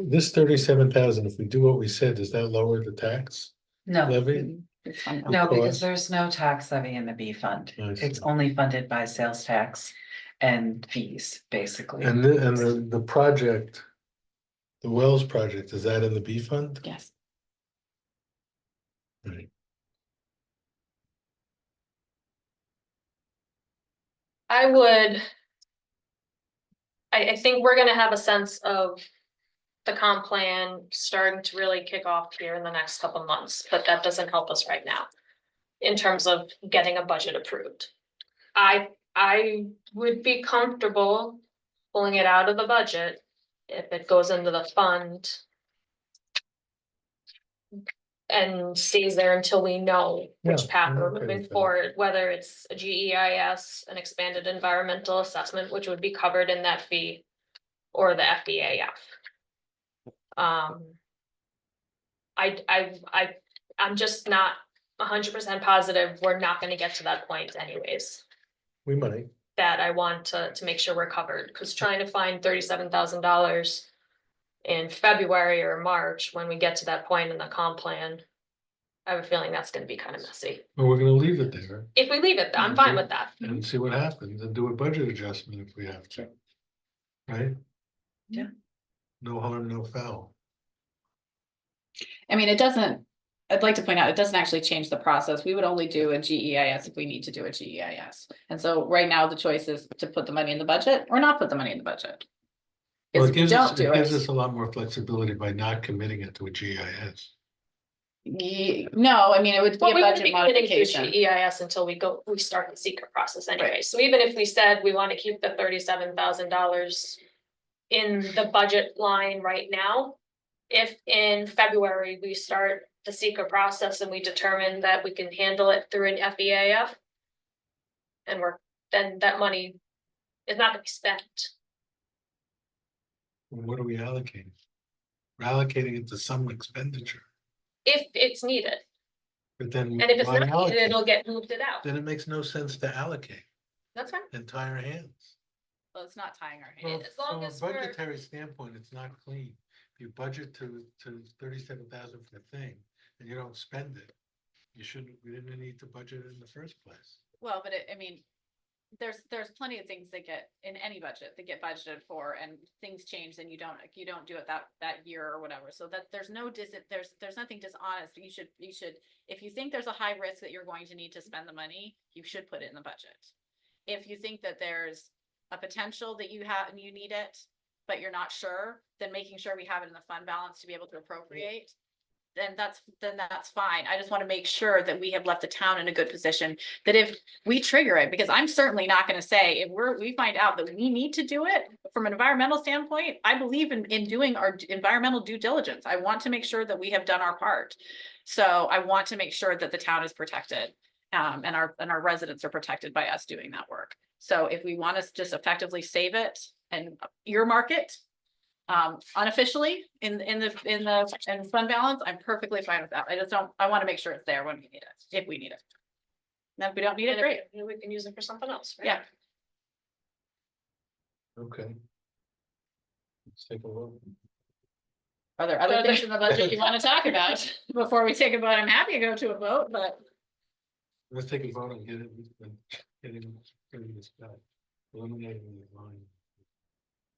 This 37,000, if we do what we said, does that lower the tax No, levy? It's fun. no, because Because- there's no tax levy in the B fund. I see. It's only funded by sales tax and fees, basically. And the project, the Wells project, is that in the B fund? Yes. Right. I would. I think we're gonna have a sense of the comp plan starting to really kick off here in the next couple of months, but that doesn't help us right now. In terms of getting a budget approved. I would be comfortable pulling it out of the budget if it goes into the fund. And stays there until we know which Yeah, path I'm we're okay moving with that. forward, whether it's a GEIS, an expanded environmental assessment, which would be covered in that fee. Or the FBAF. I'm just not 100% positive we're not gonna get to that point anyways. We might. That I want to make sure we're covered, cause trying to find $37,000. In February or March, when we get to that point in the comp plan. I have a feeling that's gonna be kind of messy. But we're gonna leave it there If we leave it, I'm fine with that. and see what happens and do a budget adjustment if we have to. Right? Yeah. No harm, no foul. I mean, I'd like to point out, it doesn't actually change the process. We would only do a GEIS if we need to do a GEIS. And so right now, the choice is to put the money in the budget or not put the money in the budget. Well, Because it if we gives us, don't do it gives it, us a lot more flexibility by not committing it to a GIS. no, I mean, it would be Well, a we wouldn't budget be committing to modification. EIS until we start the secret process anyway. So even if we said we want to keep the $37,000 in the budget line right now, if in February we start the secret process and we determine that we can handle it through an FEAF, and then that money is not gonna be spent. Well, what are we allocating? We're allocating it to some expenditure, If it's needed, but then. and if it's why not needed, allocate? it'll get moved it out. Then it makes no sense to allocate That's fine. and tie our hands. Well, it's not tying our Well, hands. As long from a as we're- budgetary standpoint, it's not clean. If you budget to 37,000 for the thing and you don't spend it, we didn't need to budget it in the first place. Well, but I mean, there's plenty of things that get in any budget that get budgeted for and things change and you don't do it that year or whatever. So that there's nothing dishonest. You should, if you think there's a high risk that you're going to need to spend the money, you should put it in the budget. If you think that there's a potential that you have and you need it, but you're not sure, then making sure we have it in the fund balance to be able to appropriate. Then that's fine. I just want to make sure that we have left the town in a good position, that if we trigger it, because I'm certainly not going to say, if we find out that we need to do it from an environmental standpoint, I believe in doing our environmental due diligence. I want to make sure that we have done our part. So I want to make sure that the town is protected, and our residents are protected by us doing that work. So if we want to just effectively save it and earmark it, unofficially in fund balance, I'm perfectly fine with that. I want to make sure it's there when we need it, if we need it. And if we don't need it, And great. we can use it for something else, right? Yeah. Okay. Let's take a look. Are there other things in the budget you want to talk about before we take a vote? I'm happy to go to a vote, but Let's take a vote and getting this back. Eliminating the line.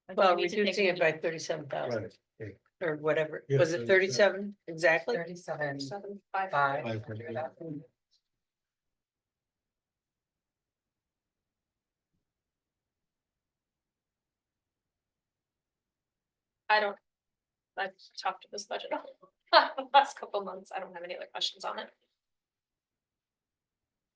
I think Well, we need to take reducing a- it by 37,000 Right. Okay. or whatever. Yeah, Was it 37. 37 exactly? 37, 7,500. 500. I've talked to this budget the last couple of months. I don't have any other questions on it.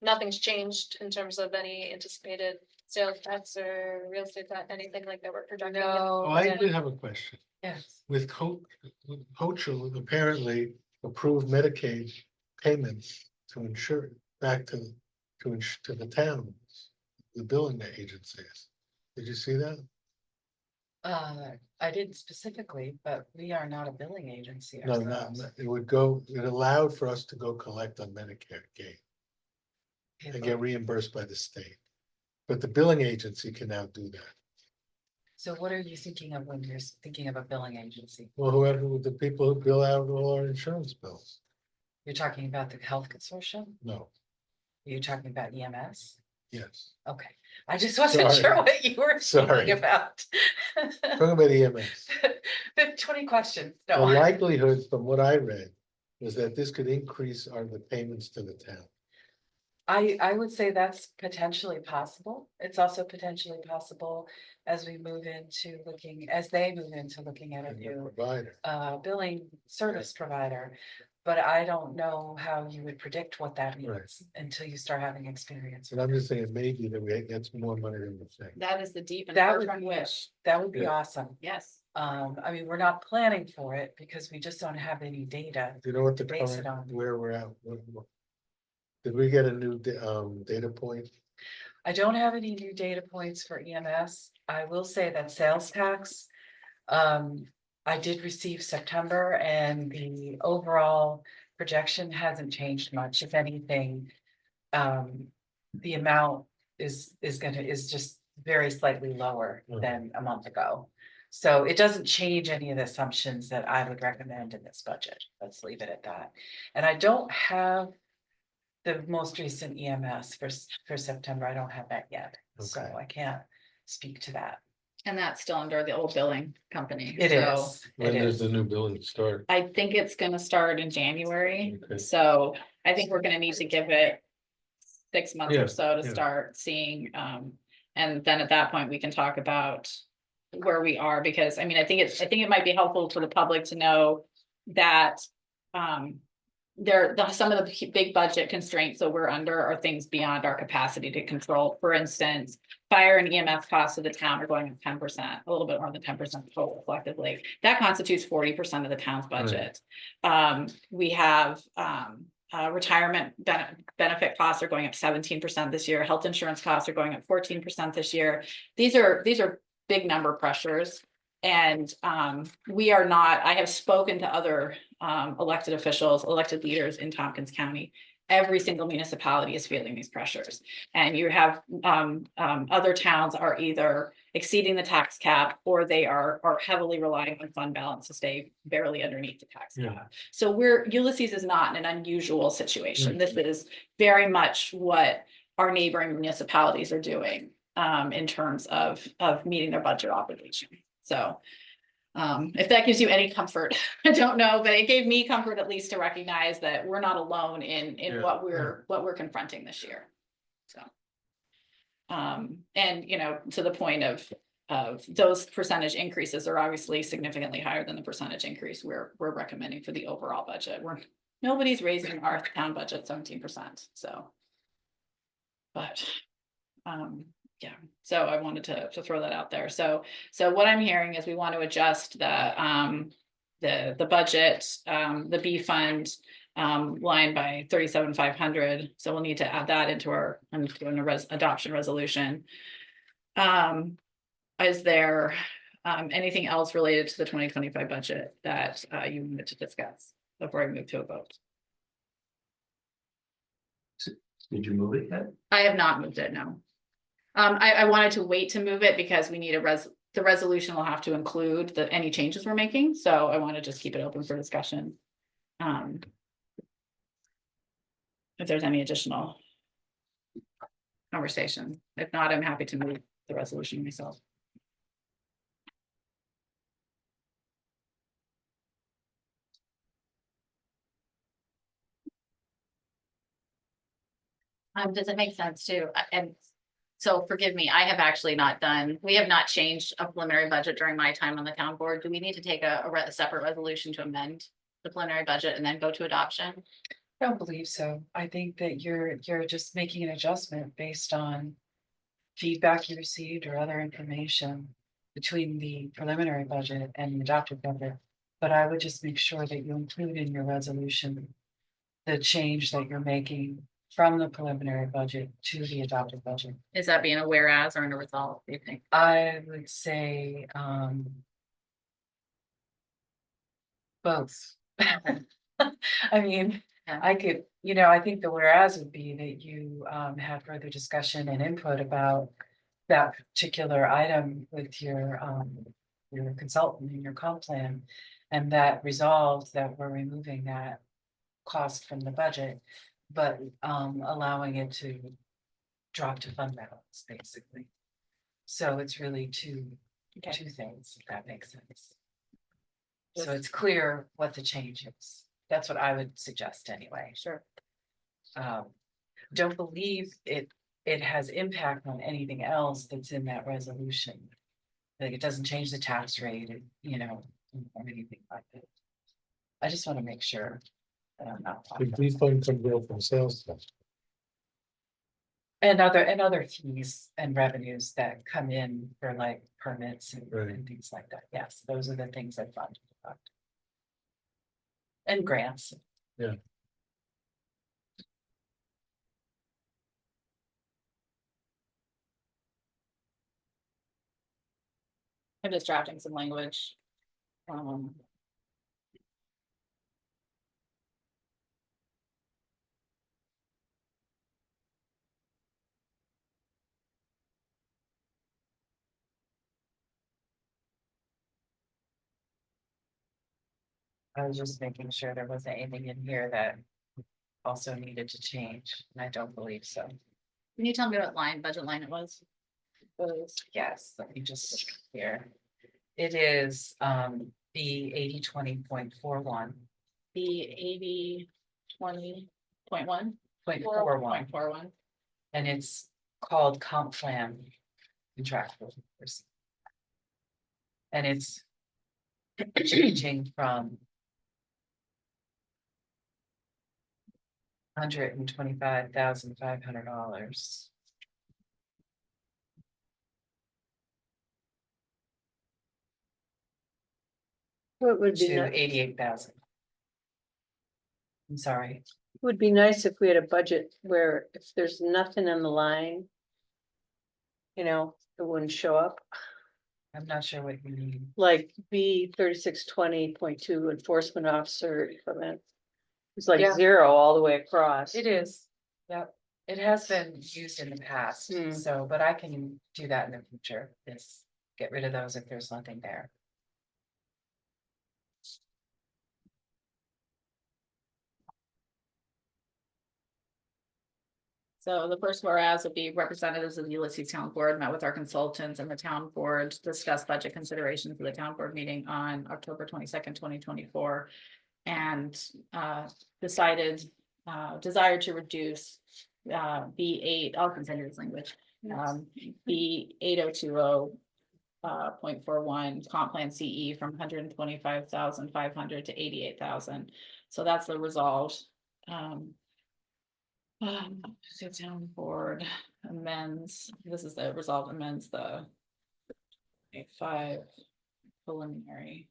Nothing's changed in terms of any anticipated sales tax or real estate tax, anything like that we're projecting. Oh, I did have a question. yes. With Hochul apparently approved Medicaid payments to insure back to the towns, the billing agencies. Did you see that? I didn't specifically, but we are not a billing agency No, ourselves. it allowed for us to go collect on Medicare gain. and get reimbursed by the state. But the billing agency can now do that. So what are you thinking of when you're thinking of a billing agency? Well, whoever, the people who bill out all our insurance bills, You're talking about the health consortium? no, Are you talking about EMS? yes, Okay, I just wasn't Sorry. sure what you were Sorry. thinking about. talking about EMS. 20 questions, The no. likelihood from what I read was that this could increase the payments to the town. I would say that's potentially possible. It's also potentially possible as we move into looking, as they move into looking at a And the new provider. billing service provider. But I don't know how you would predict what that Right. means until you start having experience. And I'm just saying maybe that we get some more money than we think. That is the deep and That would fervent be, wish. that would be Yeah. awesome. Yes. I mean, we're not planning for it because we just don't have any data. Do you know what the Base it current, on. where we're at? Did we get a new data point? I don't have any new data points for EMS. I will say that sales tax. I did receive September and the overall projection hasn't changed much. If anything. The amount is just very slightly lower than a month ago. So it doesn't change any of the assumptions that I would recommend in this budget. Let's leave it at that. And I don't have. The most recent EMS for September. I don't have that yet, so Okay. I can't speak to that. And that's still under the old billing company. It So is. When It does is. the new billing start? I think it's gonna start in January, Okay. so I think we're gonna need to give it 6 months Yeah, or so to yeah. start seeing, and then at that point, we can talk about where we are, because I mean, I think it might be helpful for the public to know that, some of the big budget constraints that we're under are things beyond our capacity to control. For instance, fire and EMS costs of the town are going up 10%, a little bit more than 10% total collectively. That constitutes 40% of the town's budget. We have, retirement benefit costs are going up 17% this year. Health insurance costs are going up 14% this year. These are big number pressures. And we are not, I have spoken to other elected officials, elected leaders in Tompkins County. Every single municipality is feeling these pressures. And you have other towns are either exceeding the tax cap or they are heavily relying on fund balance to stay barely underneath the tax Yeah. cap. So Ulysses is not in an unusual situation. Mm. This is very much what our neighboring municipalities are doing in terms of meeting their budget obligation. So if that gives you any comfort, I don't know, but it gave me comfort at least to recognize that we're not alone in Yeah, what we're confronting this year. So. And you know, to the point of those percentage increases are obviously significantly higher than the percentage increase we're recommending for the overall budget. Nobody's raising our town budget 17%, so. But, yeah, so I wanted to throw that out there. So what I'm hearing is we want to adjust the budget, the B fund line by 37,500. So we'll need to add that into an adoption resolution. Is there anything else related to the 2025 budget that you wanted to discuss before I move to a vote? Did you move it yet? I have not moved it, no. I wanted to wait to move it because we need the resolution will have to include any changes we're making, so I want to just keep it open for discussion. If there's any additional conversation, if not, I'm happy to move the resolution myself. Does it make sense too? And so forgive me, I have actually not we have not changed a preliminary budget during my time on the town board. Do we need to take a separate resolution to amend the preliminary budget and then go to adoption? I don't believe so. I think that you're just making an adjustment based on feedback you received or other information between the preliminary budget and the adopted budget. But I would just make sure that you include in your resolution the change that you're making from the preliminary budget to the adopted budget. Is that being a whereas or in a result, do you think? I would say both. I mean, I could, you know, I think the whereas would be that you have further discussion and input about that particular item with your consultant and your comp plan. And that resolves that we're removing that cost from the budget, but allowing it to drop to fund balance, basically. So it's really two things, if that makes sense. So it's clear what the change is. That's what I would suggest anyway. Sure. Don't believe it has impact on anything else that's in that resolution. Like it doesn't change the tax rate, you know, or anything like that. I just want to make sure that I'm not. The refund can go from sales tax. And other fees and revenues that come in for like permits Right. and things like that. Yes, those are the things that fund. And grants. Yeah. I'm just drafting some language. I was just making sure there wasn't anything in here that also needed to change, and I don't believe so. Can you tell me what budget line it was? Yes, let me just here. It is B 8020.41. The 80/20.1. Point 41, 0.41. and it's called comp plan contractual. And it's changing from $125,500 What would be, to ni- 88,000. I'm sorry, would be nice if we had a budget where if there's nothing on the line. You know, it wouldn't show up, I'm not sure what you mean. like B 3620.2 enforcement officer equipment. It's like Yeah. 0 all the way across. It is, yep, it has been used in the past, Hmm. so, but I can do that in the future, is get rid of those if there's nothing there. So the first whereas would be representatives of the Ulysses Town Board met with our consultants and the town board to discuss budget considerations for the town board meeting on October 22nd, 2024. And decided, desired to reduce B8, I'll continue this language. B 8020.41 comp plan CE from 125,500 to 88,000. So that's the resolved. So town board amends, this is the resolved amends the 5 preliminary.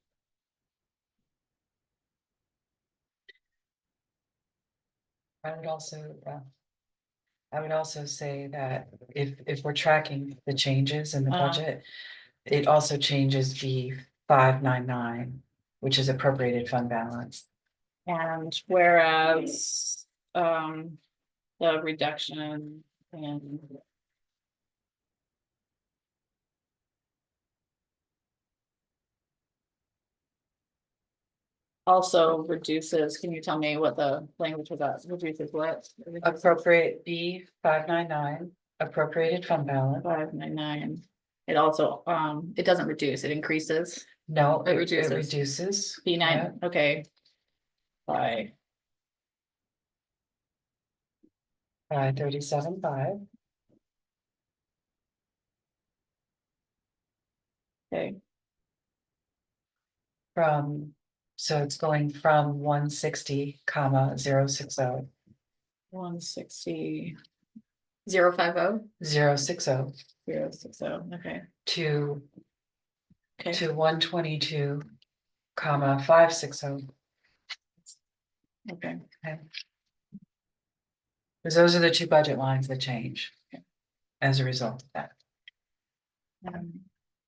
I would also say that if we're tracking the changes in the budget, it also changes B 599, which is appropriated fund balance. And whereas, the reduction in. Also reduces, can you tell me what the language of that reduces what? Appropriate B 599, appropriated fund balance. 599. It also, it doesn't reduce, it increases. No, It it reduces. reduces. B9, okay. By 37.5. okay, So it's going from 160, 060. 160. 050. 060 060, okay, to okay, 122, 560. okay. Because those are the two budget lines that change. As a result of that.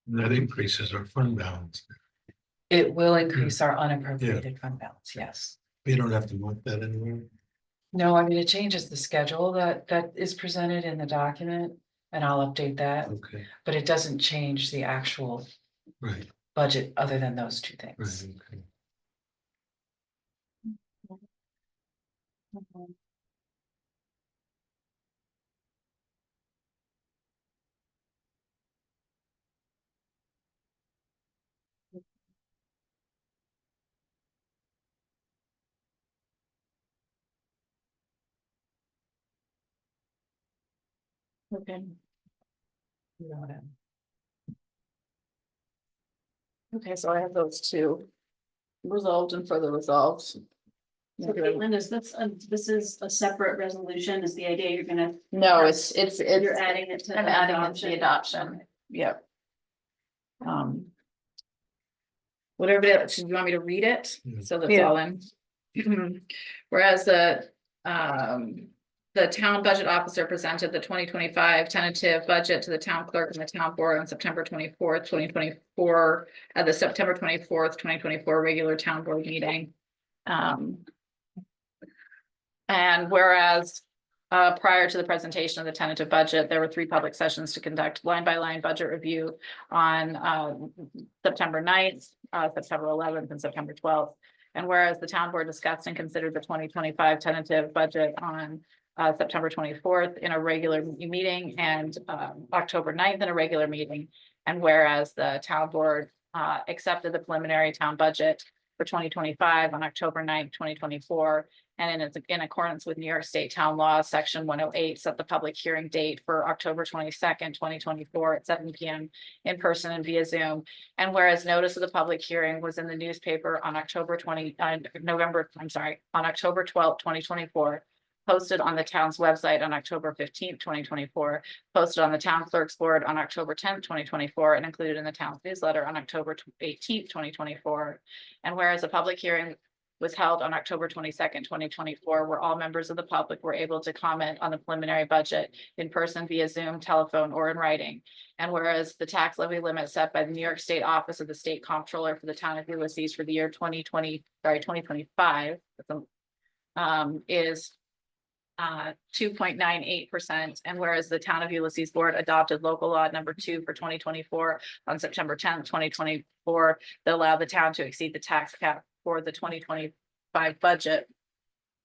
That increases our fund balance. It will increase our unappropriated fund balance, yes. You don't have to mark that anywhere. No, I mean, it changes the schedule that is presented in the document, and I'll update that, Okay, but it doesn't change the actual right, budget other than those two right, things. okay. Okay. Got it. Okay, so I have those two resolved and further resolved. So Caitlin, this is a separate resolution, is the idea you're gonna, No, it's, you're adding it to. I'm adding it to the adoption, yep. Whatever, do you want me to read it? Yeah. So that's Yeah. all in. Whereas the town budget officer presented the 2025 tentative budget to the town clerk and the town board on September 24th, 2024, at the September 24th, 2024 regular town board meeting. And whereas prior to the presentation of the tentative budget, there were 3 public sessions to conduct line by line budget review on September 9th, September 11th, and September 12th. And whereas the town board discussed and considered the 2025 tentative budget on September 24th in a regular meeting and October 9th in a regular meeting. And whereas the town board accepted the preliminary town budget for 2025 on October 9th, 2024. And in accordance with New York State Town Law, Section 108, set the public hearing date for October 22nd, 2024 at 7 p.m. in person and via Zoom. And whereas notice of the public hearing was in the newspaper on October 12th, 2024, posted on the town's website on October 15th, 2024, posted on the town clerk's board on October 10th, 2024, and included in the town's newsletter on October 18th, 2024. And whereas a public hearing was held on October 22nd, 2024, where all members of the public were able to comment on the preliminary budget in person, via Zoom, telephone, or in writing. And whereas the tax levy limit set by the New York State Office of the State Comptroller for the town of Ulysses for the year 2025, is 2.98%. And whereas the town of Ulysses board adopted local law number 2 for 2024 on September 10th, 2024, that allowed the town to exceed the tax cap for the 2025 budget.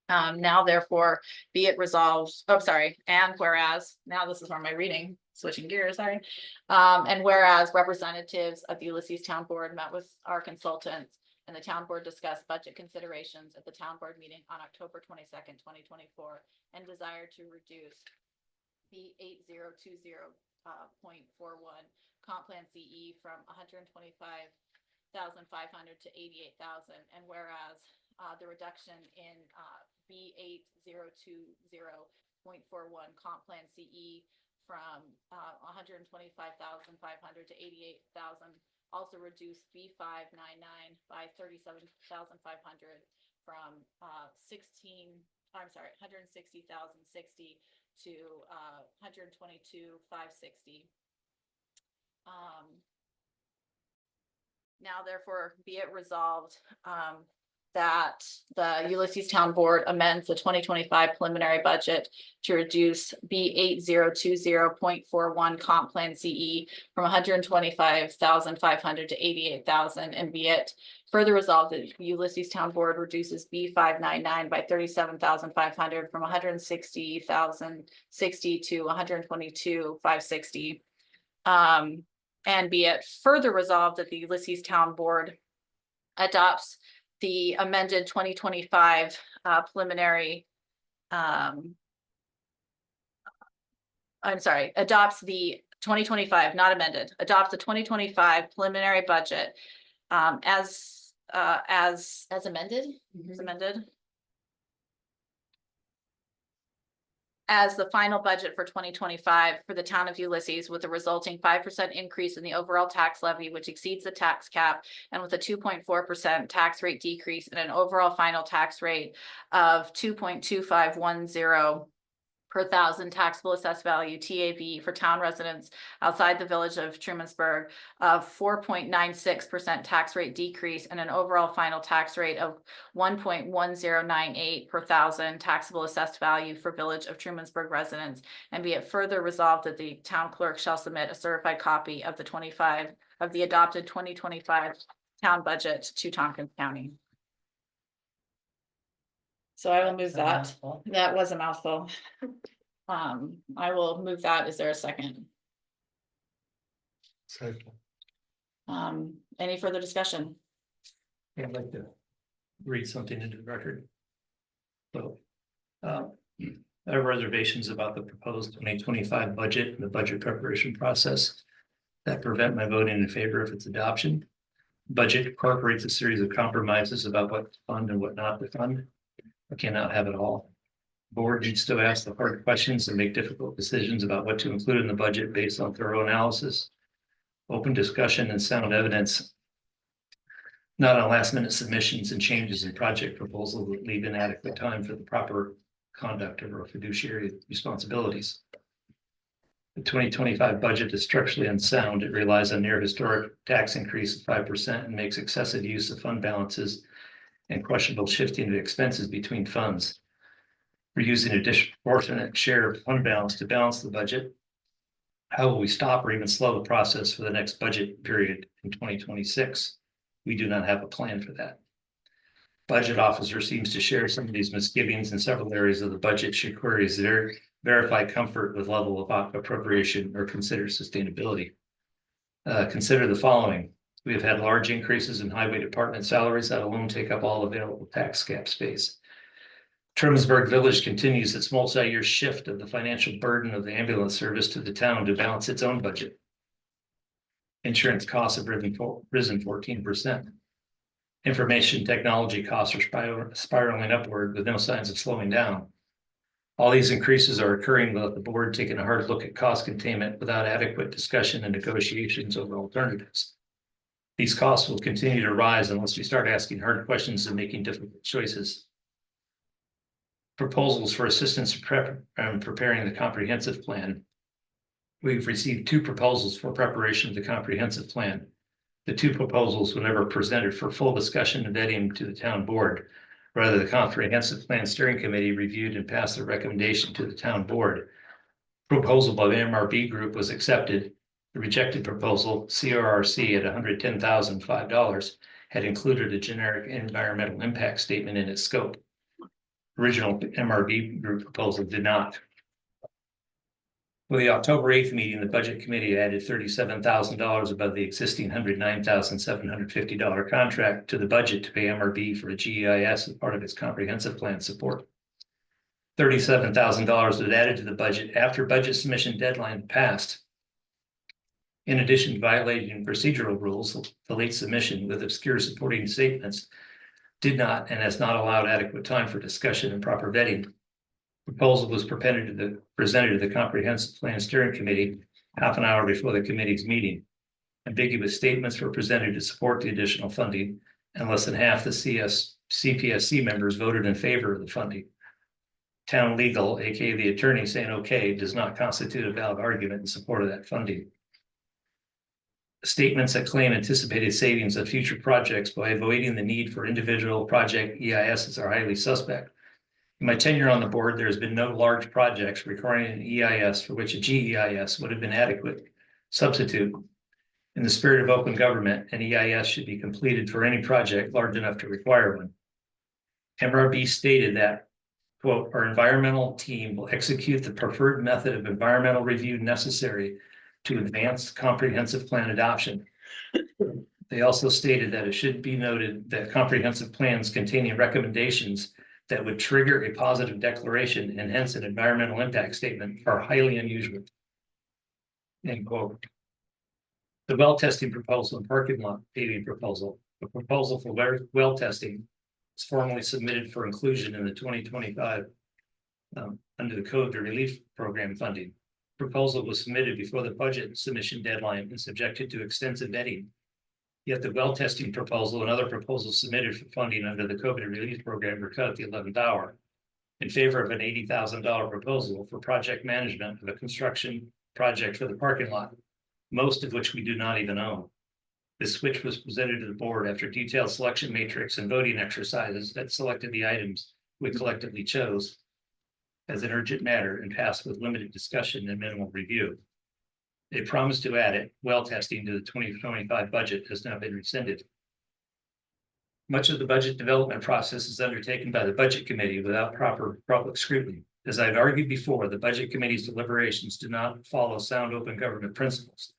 Now therefore be it resolved, and whereas, now this is where my reading, switching gears, sorry. And whereas representatives of the Ulysses Town Board met with our consultants and the town board discussed budget considerations at the town board meeting on October 22nd, 2024, and desired to reduce the 8020.41 comp plan CE from 125,500 to 88,000. And whereas the reduction in B8020.41 comp plan CE from 125,500 to 88,000 also reduced B599 by 37,500 from 160,060 to 122,560. Now therefore be it resolved that the Ulysses Town Board amends the 2025 preliminary budget to reduce B8020.41 comp plan CE from 125,500 to 88,000, and be it further resolved that Ulysses Town Board reduces B599 by 37,500 from 160,060 to 122,560. And be it further resolved that the Ulysses Town Board adopts the amended 2025 preliminary, adopts the 2025, not amended, adopts the 2025 preliminary budget as amended, as amended. As the final budget for 2025 for the town of Ulysses, with a resulting 5% increase in the overall tax levy, which exceeds the tax cap, and with a 2.4% tax rate decrease and an overall final tax rate of 2.2510% per thousand taxable assessed value, TAV, for town residents outside the village of Trumansburg of 4.96% tax rate decrease and an overall final tax rate of 1.1098 per thousand taxable assessed value for village of Trumansburg residents. And be it further resolved that the town clerk shall submit a certified copy of the adopted 2025 town budget to Tompkins County. So I will move that. That was a mouthful. I will move that. Is there a second? Second. Any further discussion? Yeah, I'd like to read something into the record. So, I have reservations about the proposed 2025 budget and the budget preparation process that prevent my voting in favor of its adoption. Budget incorporates a series of compromises about what to fund and what not to fund. I cannot have it all. Board needs to ask the hard questions and make difficult decisions about what to include in the budget based on thorough analysis, open discussion, and sound evidence, not on last minute submissions and changes in project proposals that leave inadequate time for the proper conduct of our fiduciary responsibilities. The 2025 budget is structurally unsound. It relies on near historic tax increase of 5% and makes excessive use of fund balances and questionable shifting of expenses between funds. We're using a disproportionate share of fund balance to balance the budget. How will we stop or even slow the process for the next budget period in 2026? We do not have a plan for that. Budget officer seems to share some of these misgivings in several areas of the budget. She queries their verify comfort with level of appropriation or consider sustainability. Consider the following. We have had large increases in highway department salaries that alone take up all available tax cap space. Trumansburg Village continues its multi-year shift of the financial burden of the ambulance service to the town to balance its own budget. Insurance costs have risen 14%. Information technology costs are spiraling upward with no signs of slowing down. All these increases are occurring without the board taking a hard look at cost containment without adequate discussion and negotiations over alternatives. These costs will continue to rise unless we start asking hard questions and making difficult choices. Proposals for assistance in preparing the comprehensive plan. We've received 2 proposals for preparation of the comprehensive plan. The 2 proposals were never presented for full discussion and vetting to the town board. Rather, the comprehensive plan steering committee reviewed and passed the recommendation to the town board. Proposal by the MRB group was accepted. The rejected proposal, CRRC at $110,005, had included a generic environmental impact statement in its scope. Original MRB group proposal did not. For the October 8th meeting, the budget committee added $37,000 above the existing $109,750 contract to the budget to pay MRB for a GEIS as part of its comprehensive plan support. $37,000 was added to the budget after budget submission deadline passed. In addition to violating procedural rules, the late submission with obscure supporting statements did not and has not allowed adequate time for discussion and proper vetting. Proposal was presented to the Comprehensive Plan Steering Committee half an hour before the committee's meeting. Ambiguous statements were presented to support the additional funding, and less than half the CPSC members voted in favor of the funding. Town legal, aka the attorney saying okay, does not constitute a valid argument in support of that funding. Statements that claim anticipated savings of future projects by avoiding the need for individual project EISs are highly suspect. In my tenure on the board, there has been no large projects requiring an EIS for which a GEIS would have been adequate substitute. In the spirit of open government, an EIS should be completed for any project large enough to require one. MRB stated that, quote, our environmental team will execute the preferred method of environmental review necessary to advance comprehensive plan adoption. They also stated that it should be noted that comprehensive plans containing recommendations that would trigger a positive declaration and hence an environmental impact statement are highly unusual. End quote. The well testing proposal and parking lot paving proposal. The proposal for well testing was formally submitted for inclusion in the 2025 under the COVID relief program funding. Proposal was submitted before the budget submission deadline and subjected to extensive vetting. Yet the well testing proposal and other proposals submitted for funding under the COVID relief program were cut at the 11th hour. in favor of an $80,000 proposal for project management of a construction project for the parking lot, most of which we do not even own. This switch was presented to the board after detailed selection matrix and voting exercises that selected the items we collectively chose as an urgent matter and passed with limited discussion and minimal review. They promised to add it. Well testing to the 2025 budget has now been rescinded. Much of the budget development process is undertaken by the Budget Committee without proper public scrutiny. As I've argued before, the Budget Committee's deliberations do not follow sound open government principles.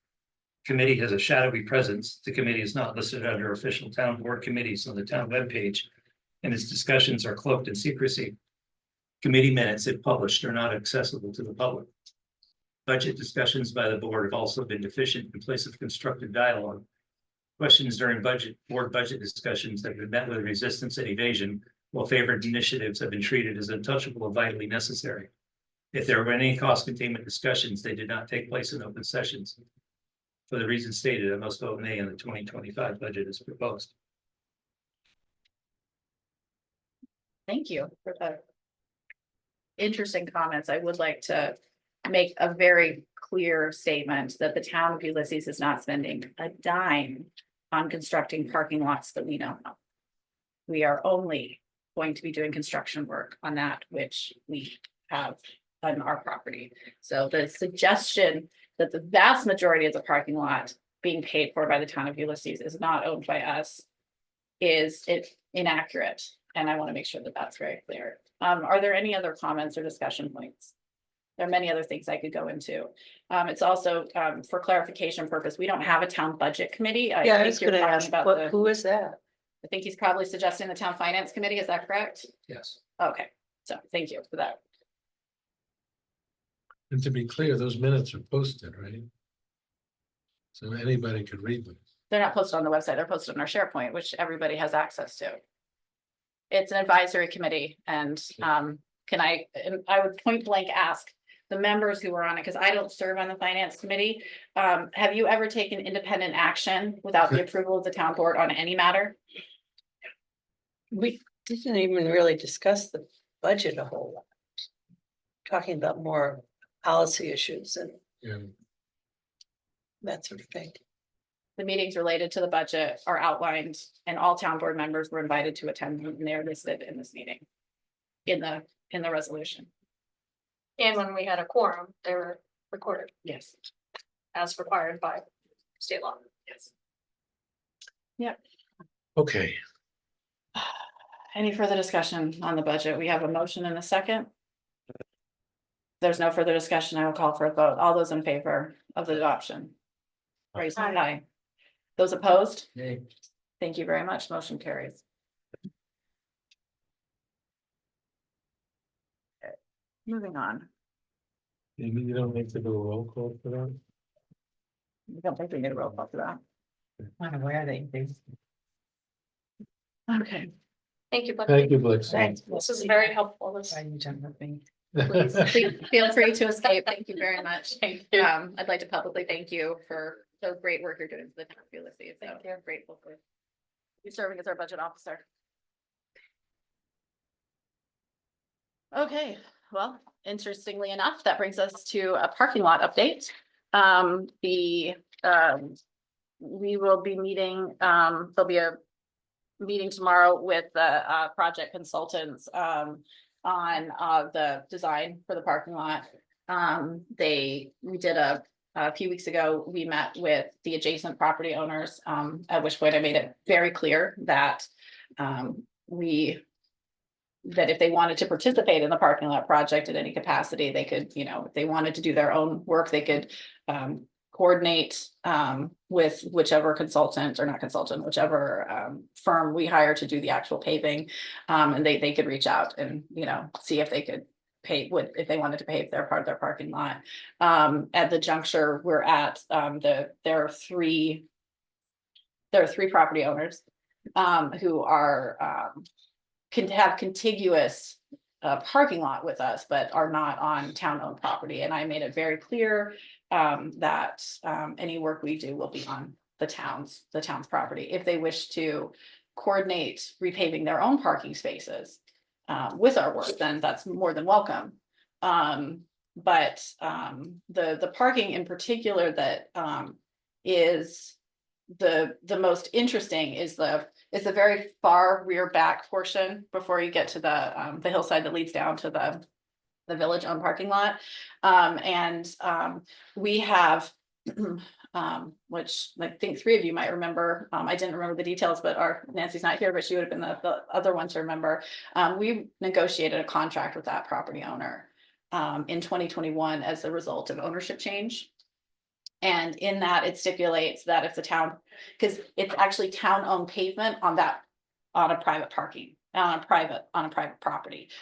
Committee has a shadowy presence. The committee is not listed under official town board committees on the town webpage, and its discussions are cloaked in secrecy. Committee minutes, if published, are not accessible to the public. Budget discussions by the board have also been deficient in place of constructive dialogue. Questions during board budget discussions have been met with resistance and evasion, while favored initiatives have been treated as untouchable and vitally necessary. If there were any cost containment discussions, they did not take place in open sessions. For the reasons stated, I must vote nay on the 2025 budget as proposed. Thank you for the interesting comments. I would like to make a very clear statement that the town of Ulysses is not spending a dime on constructing parking lots that we don't know. We are only going to be doing construction work on that which we have on our property. So the suggestion that the vast majority of the parking lot being paid for by the town of Ulysses is not owned by us is inaccurate. And I want to make sure that that's very clear. Are there any other comments or discussion points? There are many other things I could go into. It's also for clarification purpose, we don't have a town budget committee. Yeah, I think was you're gonna talking ask, about who is that? I think he's probably suggesting the town finance committee. Is that correct? Yes. Okay, so thank you for that. And to be clear, those minutes are posted, right? So anybody could read them. They're not posted on the website. They're posted on our SharePoint, which everybody has access to. It's an advisory committee and and I would point blank ask the members who were on it, because I don't serve on the finance committee. Have you ever taken independent action without the approval of the town board on any matter? We didn't even really discuss the budget a whole lot. Talking about more policy issues and Yeah. that sort of thing. The meetings related to the budget are outlined and all town board members were invited to attend and they're listed in this meeting. In the resolution. And when we had a quorum, they were recorded Yes. as required by state law. Yes. Okay, Any further discussion on the budget? We have a motion and a second. If there's no further discussion, I will call for a vote. All those in favor of the adoption? Raise hand aye. Those opposed? Nay. Thank you very much. Motion carries. Okay, moving on. you don't need to do a roll call for that? I don't think we need a roll call for that. I'm aware that you. Okay. Thank you. Becky. Thank you, Blake. Thanks. This is very helpful. This. Why you jump with me? Please feel free to escape. Thank you very much. Thank you. I'd like to publicly thank you for the great work you're doing for the town of Ulysses. So Thank you. grateful for you serving as our budget officer. Okay, well, interestingly enough, that brings us to a parking lot update. We will be meeting, there'll be a meeting tomorrow with the project consultants on the design for the parking lot. We did a few weeks ago, we met with the adjacent property owners, at which point I made it very clear that that if they wanted to participate in the parking lot project in any capacity, they could, if they wanted to do their own work, they could coordinate with whichever consultant or not consultant, whichever firm we hire to do the actual paving. And they could reach out and, see if they could if they wanted to pave their part of their parking lot. At the juncture we're at, there are three property owners who are can have contiguous parking lot with us, but are not on town-owned property. And I made it very clear that any work we do will be on the town's property. If they wish to coordinate repaving their own parking spaces, with our work, then that's more than welcome. But the parking in particular that is the most interesting is the very far rear back portion before you get to the hillside that leads down to the village owned parking lot. We have which I think 3 of you might remember. I didn't remember the details, but Nancy's not here, but she would have been the other one to remember. We negotiated a contract with that property owner in 2021 as a result of ownership change. And in that, it stipulates that if the town, because it's actually town-owned pavement on a private property.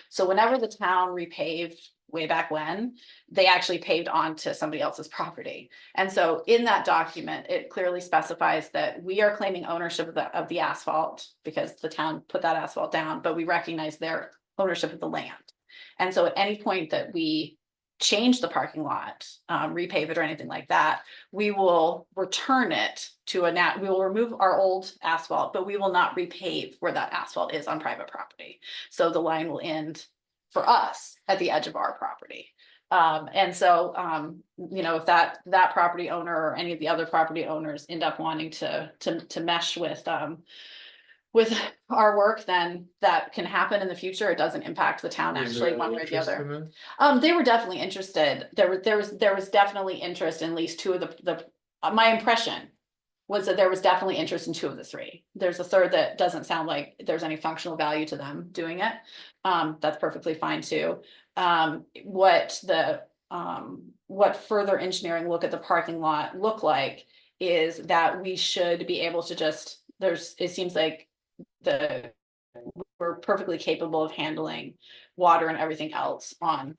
So whenever the town repaved way back when, they actually paved onto somebody else's property. And so in that document, it clearly specifies that we are claiming ownership of the asphalt because the town put that asphalt down, but we recognize their ownership of the land. And so at any point that we change the parking lot, repave it or anything like that, we will return it to we will remove our old asphalt, but we will not repave where that asphalt is on private property. So the line will end for us at the edge of our property. And so, if that property owner or any of the other property owners end up wanting to mesh with our work, then that can happen in the future. It doesn't impact the town actually one way or the other. They were definitely interested. There was definitely interest in at least 2 of the my impression was that there was definitely interest in 2 of the 3. There's a third that doesn't sound like there's any functional value to them doing it. That's perfectly fine too. What further engineering look at the parking lot look like is that we should be able to just, it seems like we're perfectly capable of handling water and everything else on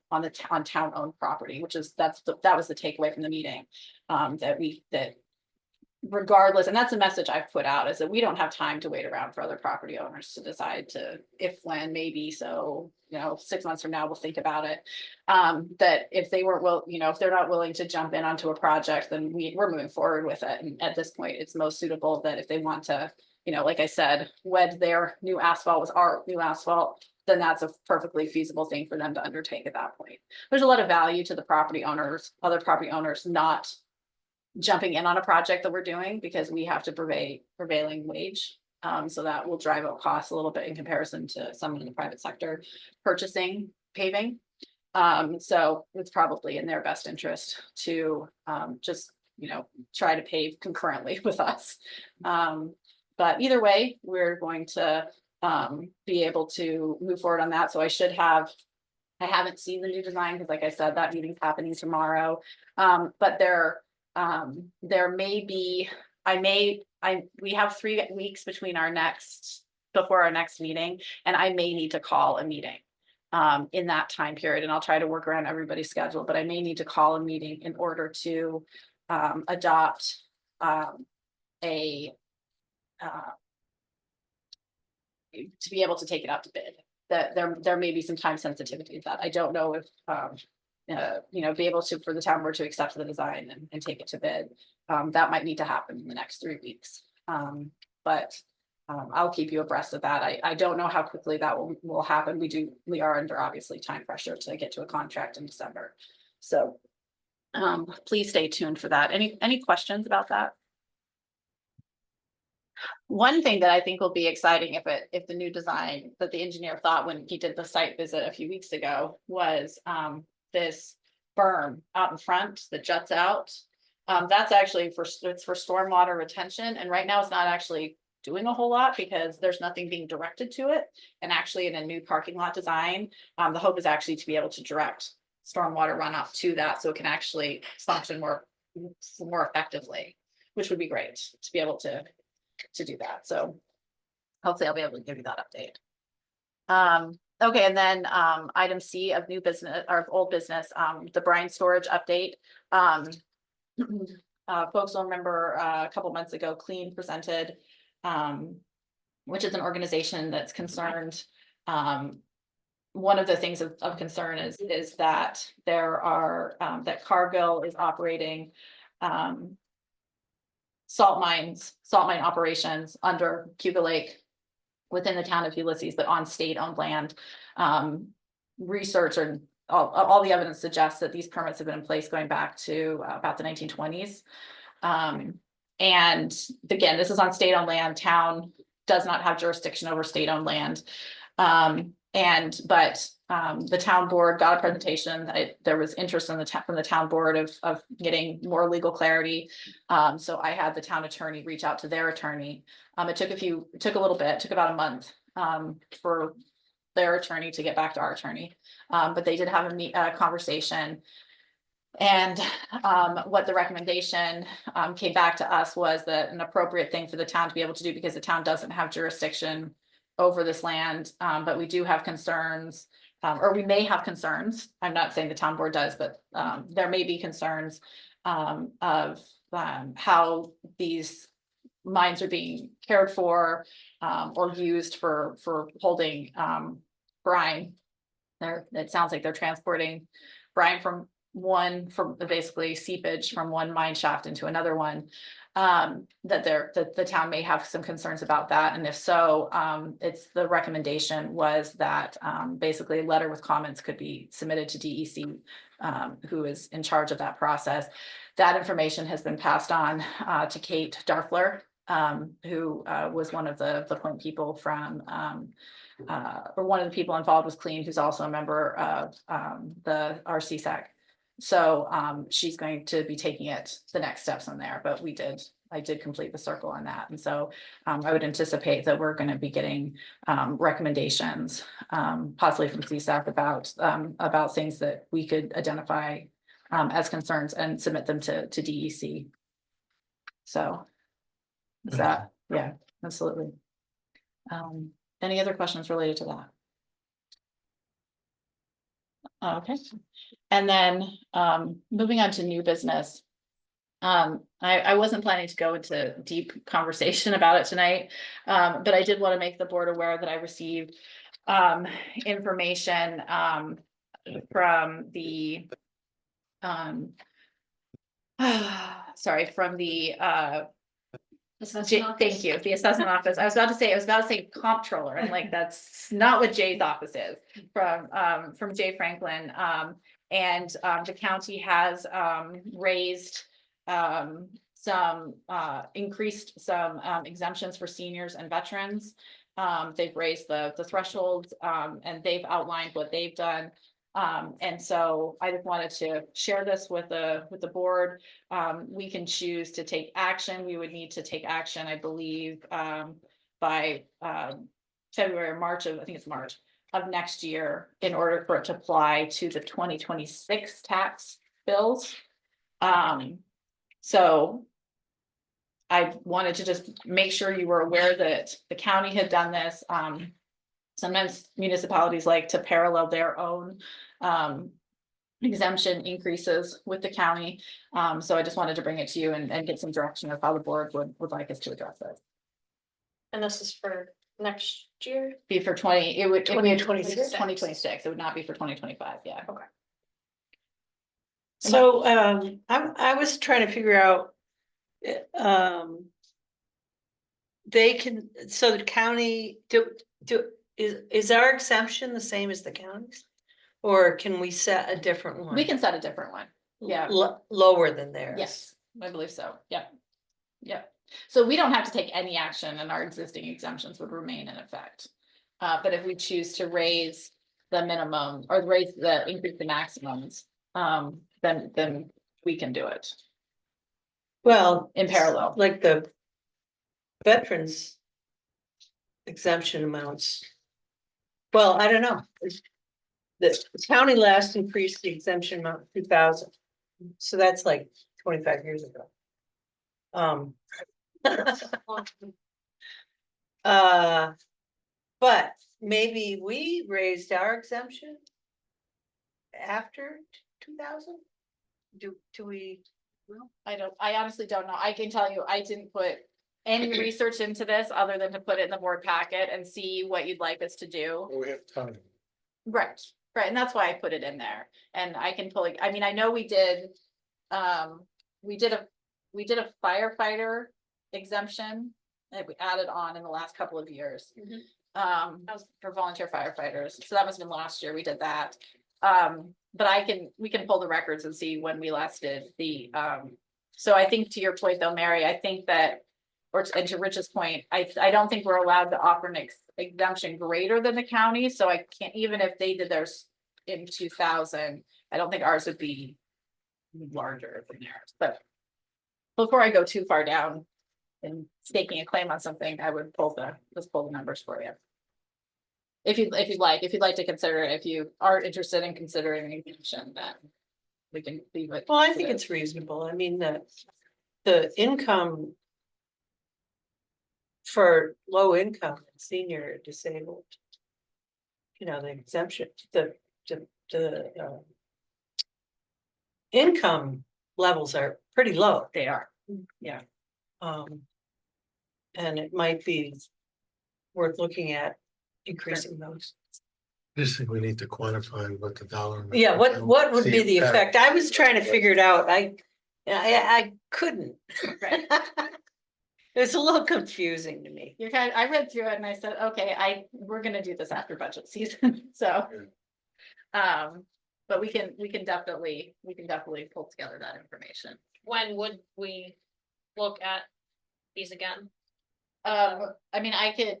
town owned property, which is that was the takeaway from the meeting. That regardless, and that's the message I've put out, is that we don't have time to wait around for other property owners to decide to if, when, maybe. So 6 months from now we'll think about it. That if they weren't if they're not willing to jump in onto a project, then we're moving forward with it. And at this point, it's most suitable that if they want to, like I said, wed their new asphalt with our new asphalt, then that's a perfectly feasible thing for them to undertake at that point. There's a lot of value to the property owners, other property owners not jumping in on a project that we're doing because we have to prevailing wage. So that will drive up costs a little bit in comparison to someone in the private sector purchasing paving. So it's probably in their best interest to just, try to pave concurrently with us. But either way, we're going to be able to move forward on that. So I haven't seen the new design because, like I said, that meeting's happening tomorrow. But there may be, we have 3 weeks between before our next meeting, and I may need to call a meeting in that time period, and I'll try to work around everybody's schedule, but I may need to call a meeting in order to adopt to be able to take it out to bid. That there may be some time sensitivity to that. I don't know if be able to, for the town board to accept the design and take it to bid. That might need to happen in the next 3 weeks. But I'll keep you abreast of that. I don't know how quickly that will happen. We are under obviously time pressure to get to a contract in December. So please stay tuned for that. Any questions about that? One thing that I think will be exciting if the new design that the engineer thought when he did the site visit a few weeks ago was this berm out in front that juts out. That's actually for stormwater retention, and right now it's not actually doing a whole lot because there's nothing being directed to it. And actually in a new parking lot design, the hope is actually to be able to direct stormwater runoff to that so it can actually function more effectively, which would be great to be able to do that. So hopefully I'll be able to give you that update. Okay, and then item C of new business or old business, the brine storage update. Folks will remember a couple months ago, Clean presented, which is an organization that's concerned. One of the things of concern is that there are that Cargill is operating salt mine operations under Cuba Lake within the town of Ulysses, but on state-owned land. Research and all the evidence suggests that these permits have been in place going back to about the 1920s. And again, this is on state-owned land. Town does not have jurisdiction over state-owned land. But the town board got a presentation. There was interest in from the town board of getting more legal clarity. So I had the town attorney reach out to their attorney. It took a little bit, took about a month for their attorney to get back to our attorney. But they did have a conversation. And what the recommendation came back to us was that an appropriate thing for the town to be able to do, because the town doesn't have jurisdiction over this land, but we do have concerns, or we may have concerns. I'm not saying the town board does, but there may be concerns of how these mines are being cared for or used for holding brine. It sounds like they're transporting brine from basically seepage from one mine shaft into another one. That the town may have some concerns about that, and if so, it's the recommendation was that basically a letter with comments could be submitted to DEC, who is in charge of that process. That information has been passed on to Kate Darfler, who was one of the point people from or one of the people involved with Clean, who's also a member of the RCSAC. So she's going to be taking it the next steps on there, but I did complete the circle on that. And so I would anticipate that we're going to be getting recommendations, possibly from CSAC about things that we could identify as concerns and submit them to DEC. So is that, yeah, absolutely. Any other questions related to that? Okay, and then moving on to new business. I wasn't planning to go into deep conversation about it tonight, but I did want to make the board aware that I received information from the from the thank you, the assessment office. I was about to say comptroller, and like that's not what Jay's office is, from Jay Franklin. And the county has raised increased some exemptions for seniors and veterans. They've raised the thresholds, and they've outlined what they've done. And so I just wanted to share this with the board. We can choose to take action. We would need to take action, I believe, by February or March I think it's March of next year, in order for it to apply to the 2026 tax bills. So I wanted to just make sure you were aware that the county had done this. Sometimes municipalities like to parallel their own exemption increases with the county. So I just wanted to bring it to you and get some direction of how the board would like us to address it. And this is for next year? Be for 2026. 2026. 2026. It would not be for 2025. Yeah. Okay. So I was trying to figure out. They can, so the county is our exemption the same as the county's? Or can we set a different one? We can set a different one. Yeah. Lower than theirs? Yes, I believe so. Yep. Yep. So we don't have to take any action, and our existing exemptions would remain in effect. But if we choose to raise the minimum or increase the maximums, then we can do it Well, in parallel. like the veterans exemption amounts. Well, I don't know. The county last increased the exemption amount 2,000. So that's like 25 years ago. But maybe we raised our exemption after 2000. Do we? I honestly don't know. I can tell you, I didn't put any research into this other than to put it in the board packet and see what you'd like us to do. We have time. Right, right, and that's why I put it in there, and I can pull it, I mean, I know we did a firefighter exemption that we added on in the last couple of years. Mhm. That was for volunteer firefighters, so that must have been last year we did that. But we can pull the records and see when we last did the, so I think to your point though, Mary, I think that, and to Rich's point, I don't think we're allowed to offer an exemption greater than the county, so I can't, even if they did theirs in 2000, I don't think ours would be larger than theirs, but before I go too far down in staking a claim on something, I would let's pull the numbers for you. If you'd like to consider, it, if you are interested in considering an exemption, then we can leave it. Well, I as think it it's is. reasonable. I mean, the income for low income, senior, disabled, you know, the exemption, the income levels are pretty low. They are, yeah. And it might be worth looking at increasing those. I just think we need to quantify what the dollar. Yeah, what would be the impact. effect? I was trying to figure it out. I couldn't. Right. It's a little confusing to me. You're I read through it and I said, okay, we're gonna do this after budget season, so. But we can definitely pull together that information. When would we look at these again? I mean, I could,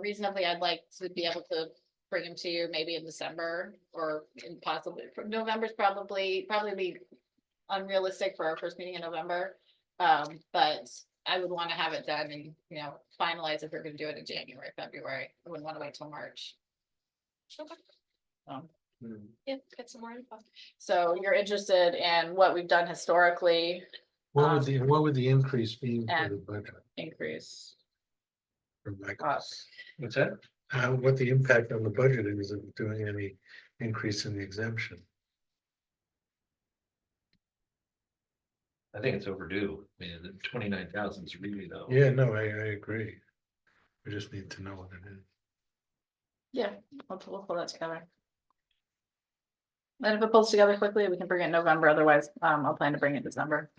reasonably, I'd like to be able to bring them to you maybe in December or possibly November's probably be unrealistic for our first meeting in November. But I would want to have it done and, finalize if we're gonna do it in January, February. I wouldn't want to wait till March. Okay. Hmm. Yeah, get some more info. So you're interested in what we've done historically, What would the increase be for and- the budget? increase For my costs. What's that? What the impact on the budget is of doing any increase in the exemption? I think it's overdue. I mean, the 29,000 is really low. Yeah, no, I agree. We just need to know what it is. Yeah, we'll pull that together. And if it pulls together quickly, we can bring it in November, otherwise, I'll plan to bring it in December.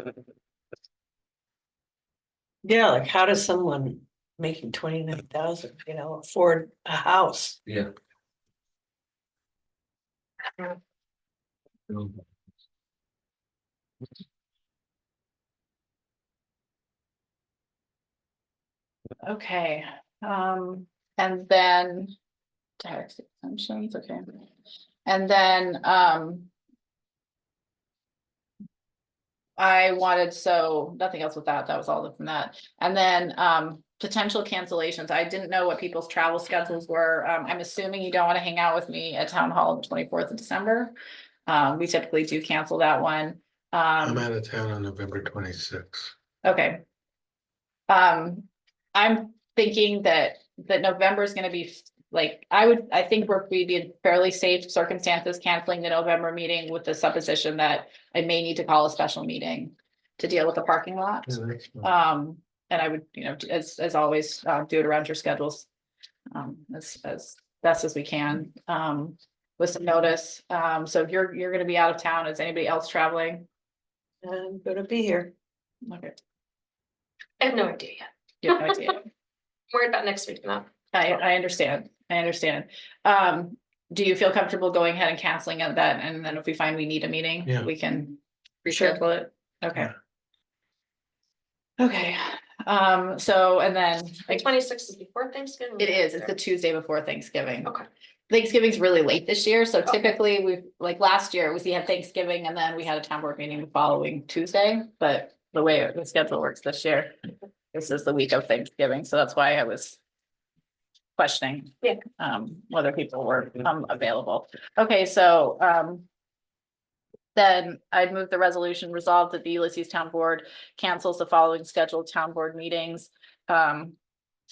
Yeah, like how does someone making 29,000, afford a house? Yeah. Okay, and then tax exemptions, okay. And then, I wanted, so nothing else with that, that was all from that. And then, potential cancellations, I didn't know what people's travel schedules were. I'm assuming you don't want to hang out with me at Town Hall on the 24th of December. We typically do cancel that one. I'm out of town on November 26th. Okay. I'm thinking that November is gonna be like, I think we'd be in fairly safe circumstances canceling the November meeting with the supposition that I may need to call a special meeting to deal with the parking lot. Yeah, that's fine. And I would, as always, do it around your schedules. As best as we can, with some notice. So if you're gonna be out of town, is anybody else traveling? I'm gonna be here. Okay. I have no idea yet. You have no idea. Worried about next week now. I understand. Do you feel comfortable going ahead and canceling that? And then if we find we need a meeting, Yeah. we can Sure. reschedule it? Okay. Okay, so, and then, The 26th is before Thanksgiving. it is, it's the Tuesday before Thanksgiving. Okay. Thanksgiving's really late this year, so Okay. typically like last year, we had Thanksgiving and then we had a town board meeting the following Tuesday, but the way the schedule works this year, this is the week of Thanksgiving, so that's why I was questioning. Yeah. Whether people were available. Okay, so then I'd move the resolution resolved that the Ulysses Town Board cancels the following scheduled town board meetings.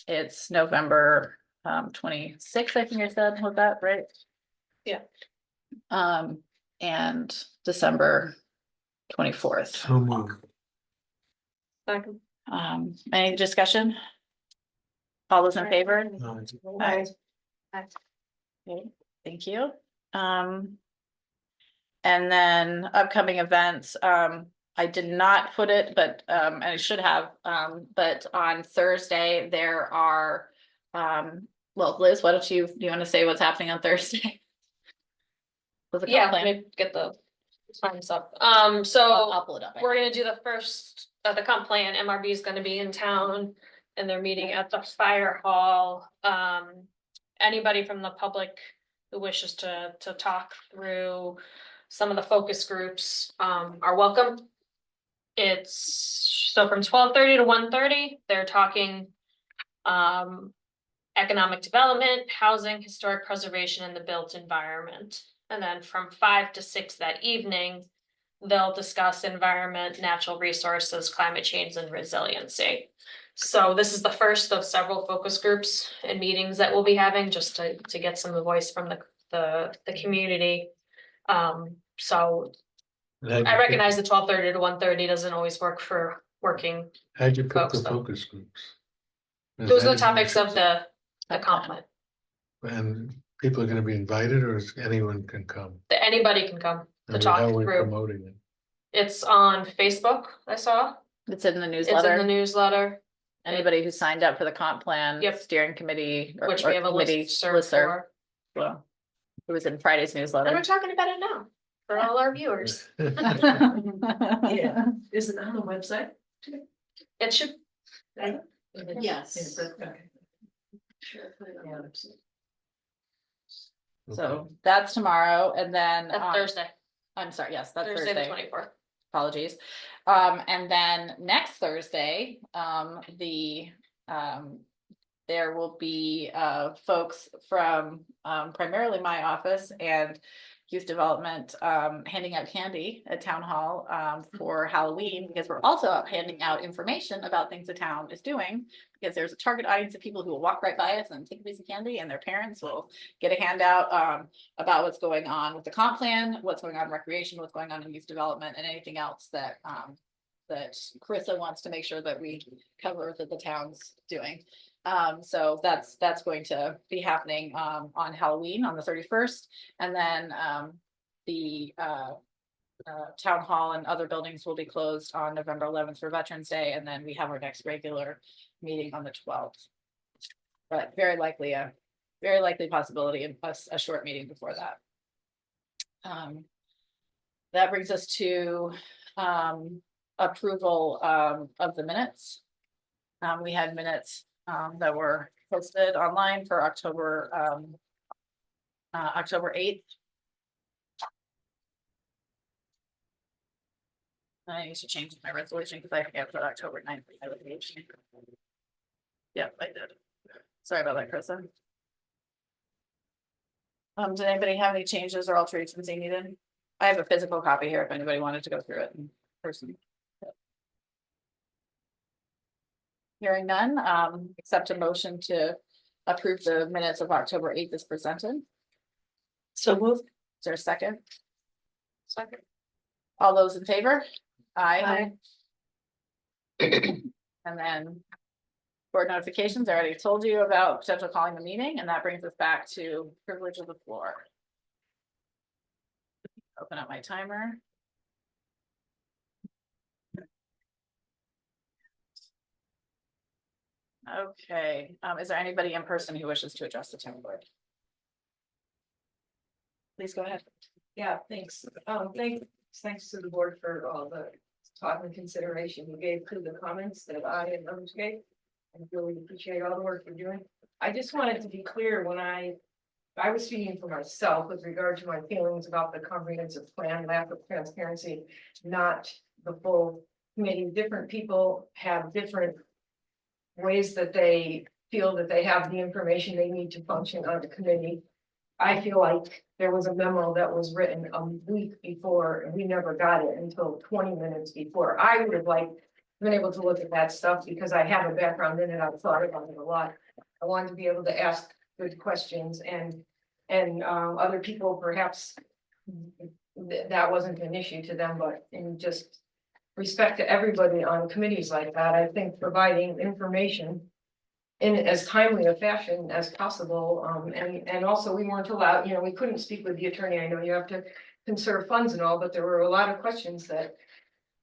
It's November 26th, I think I said, was that right? Yeah. And December 24th. So moved. Any discussion? All those in favor? No, Aye. Okay, thank you. And then upcoming events, I did not put it, but, and I should have, but on Thursday, there are, well, Liz, why don't you, do you want to say what's happening on Thursday? With the comp Yeah, plan? let me get the times up. I'll So pull it up. we're gonna do the first, the comp plan, MRB is gonna be in town. And they're meeting at the fire hall. Anybody from the public who wishes to talk through some of the focus groups, are welcome. It's, so from 12:30 to 1:30, they're talking, economic development, housing, historic preservation, and the built environment. And then from 5 to 6 that evening, they'll discuss environment, natural resources, climate change, and resiliency. So this is the first of several focus groups and meetings that we'll be having, just to get some of the voice from the community. So I recognize the 12:30 to 1:30 doesn't always work for working. How'd you pick folks, the though. focus groups? Is Those are that the topics of the Okay. comp plan. And people are gonna be invited, or is anyone can come? That anybody can come to And talk how are we through. promoting it? It's on Facebook, I saw. It's in the It's in the newsletter. newsletter, Anybody who signed up for the comp plan. Yep. Steering committee. which or we have a committee listserv listserv. for. Well, it was in Friday's And newsletter. we're talking about it now for all our viewers. Yeah. Is it on the website? It should, Yes. Okay. Sure, put it on the website. So that's tomorrow, and then, that's Thursday, I'm sorry, yes, that's Thursday the Thursday. 24th. Apologies. And then next Thursday, there will be, folks from, primarily my office and youth development, handing out candy at town hall, for Halloween, because we're also handing out information about things the town is doing. Because there's a target audience of people who will walk right by us and take a piece of candy, and their parents will get a handout, about what's going on with the comp plan, what's going on in recreation, what's going on in youth development, and anything else that, that Carissa wants to make sure that we cover that the town's doing. So that's going to be happening, on Halloween, on the 31st, and then, the, town hall and other buildings will be closed on November 11th for Veterans Day, and then we have our next regular meeting on the 12th. But very likely possibility of a short meeting before that. That brings us to, approval, of the minutes. We had minutes, that were posted online for October 8th. I need to change my resolution because I forget what October 9th. Yep, I did. Sorry about that, Krista. Did anybody have any changes or alterations they needed? I have a physical copy here if anybody wanted to go through it in person. Yep. Hearing none, accept a motion to approve the minutes of October 8th as presented. So moved. Is there a second? Second. All those in favor? Aye. Aye. And then board notifications, I already told you about potential calling the meeting, and that brings us back to privilege of the floor. Open up my timer. Okay, is there anybody in person who wishes to address the town board? Please go ahead. Yeah, thanks. Thanks to the board for all the thought and consideration you gave to the comments that I and others gave. I really appreciate all the work you're doing. I just wanted to be clear when I was speaking for myself with regard to my feelings about the comprehensive plan, lack of transparency, not the full committee. Different people have different ways that they feel that they have the information they need to function on the committee. I feel like there was a memo that was written a week before and we never got it until 20 minutes before. I would have been able to look at that stuff because I have a background in it. I've thought about it a lot. I wanted to be able to ask good questions and other people perhaps that wasn't an issue to them, but in just respect to everybody on committees like that, I think providing information in as timely a fashion as possible, and also we weren't allowed, we couldn't speak with the attorney. I know you have to conserve funds and all, but there were a lot of questions that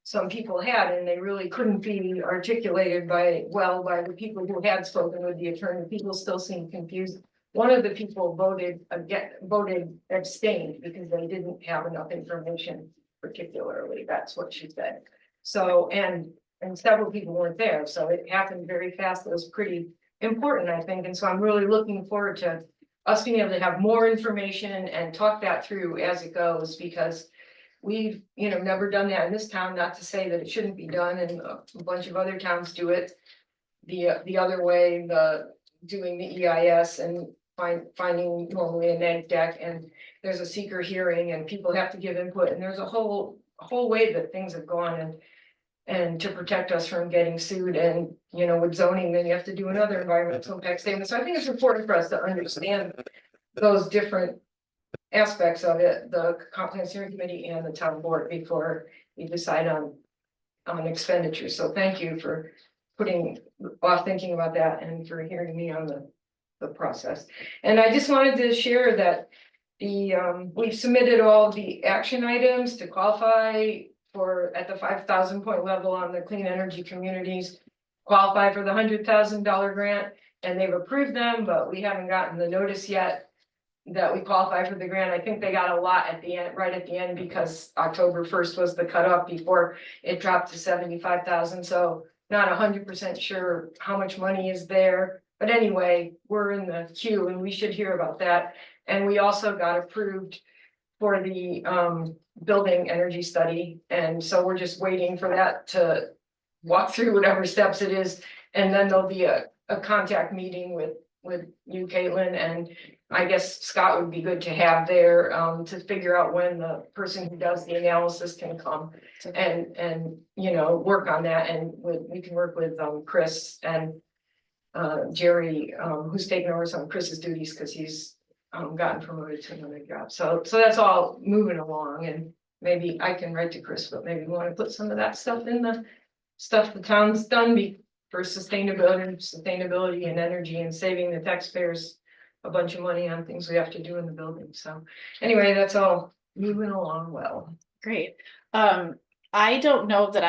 some people had, and they really couldn't be articulated by the people who had spoken with the attorney. People still seem confused. One of the people voted abstained because they didn't have enough information particularly, that's what she said. So, and several people weren't there, so it happened very fast. It was pretty important, I think, and so I'm really looking forward to us being able to have more information and talk that through as it goes, because we've, never done that in this town, not to say that it shouldn't be done, and a bunch of other towns do it the other way, doing the EIS and finding normally a neg deck, and there's a seeker hearing and people have to give input, and there's a whole way that things have gone, and to protect us from getting sued, and with zoning, then you have to do another environmental impact statement. So I think it's important for us to understand those different aspects of it, the comprehensive steering committee and the town board, before we decide on expenditures. So thank you for putting off thinking about that and for hearing me on the process. And I just wanted to share that we've submitted all the action items to qualify for at the 5,000 point level on the clean energy communities, qualify for the $100,000 grant, and they've approved them, but we haven't gotten the notice yet that we qualify for the grant. I think they got a lot at the end, right at the end, because October 1st was the cutoff before it dropped to 75,000. So not 100% sure how much money is there, but anyway, we're in the queue and we should hear about that. And we also got approved for the building energy study, and so we're just waiting for that to walk through whatever steps it is, and then there'll be a contact meeting with you, Caitlin, and I guess Scott would be good to have there to figure out when the person who does the analysis can come and work on that, and we can work with Chris and Jerry, who's taking over some of Chris's duties because he's gotten promoted to another job. So that's all moving along, and maybe I can write to Chris, but maybe we want to put some of that stuff in the stuff the town's done for sustainability and energy, and saving the taxpayers a bunch of money on things we have to do in the building. So anyway, that's all moving along well. Great. I don't know that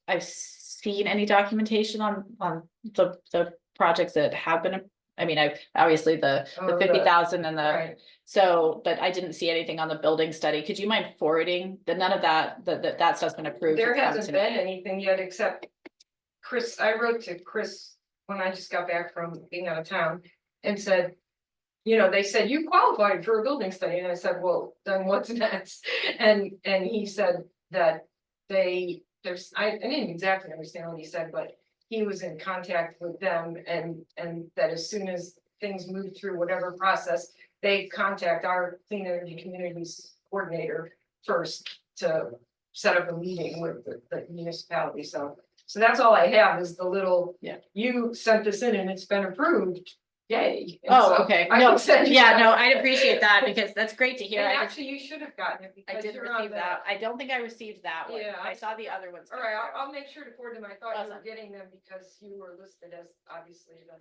I've seen any documentation on the projects that have been, I mean, I've obviously the 50,000 and the, Right. so, but I didn't see anything on the building study. Could you mind forwarding none of that stuff's been approved? There It's come hasn't to been me. anything yet, except Chris, I wrote to Chris when I just got back from being out of town and said, they said you qualified for a building study, and I said, well, then what's next? And he said that I didn't exactly understand what he said, but he was in contact with them, and that as soon as things move through whatever process, they contact our clean energy communities coordinator first to set up a meeting with the municipality. So that's all I have is the little, you sent this in and it's been approved. Yay. And Oh, so okay. I No, can send you yeah, that. no, I'd appreciate that because that's great to hear. And I just- actually, you should have gotten it I because didn't you're on receive the. that. I don't think I received that one. Yeah. I saw the other ones. All right, I'll make sure to forward them. I thought you were Awesome. getting them because you were listed as obviously the.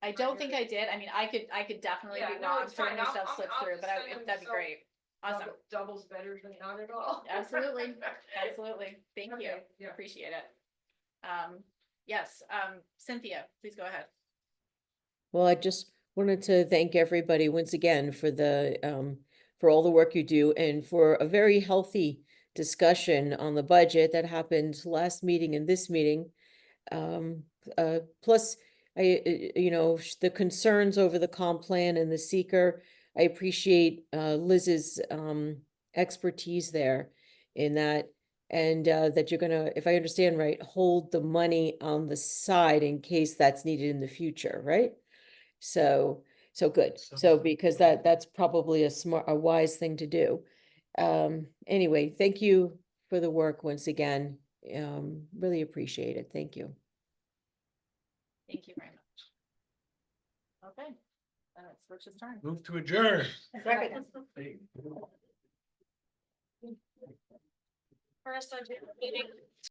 I don't think I did. I mean, I could definitely Yeah, be no, wrong. it's fine. Certainly I'll- stuff slipped I'll through, just but send them, that'd be so- great. Awesome. Double's better than not at all. Absolutely. Absolutely. Thank you. Okay, yeah. Appreciate it. Yes, Cynthia, please go ahead. Well, I just wanted to thank everybody once again for for all the work you do and for a very healthy discussion on the budget that happened last meeting and this meeting. Plus, the concerns over the comp plan and the seeker, I appreciate Liz's expertise there in that, and that you're gonna, if I understand right, hold the money on the side in case that's needed in the future, right? So good. So because that's probably a wise thing to do. Anyway, thank you for the work once again. Really appreciate it. Thank you. Thank you very much. Okay, it's Rich's turn. Move to adjourn. Second. First, I did meeting.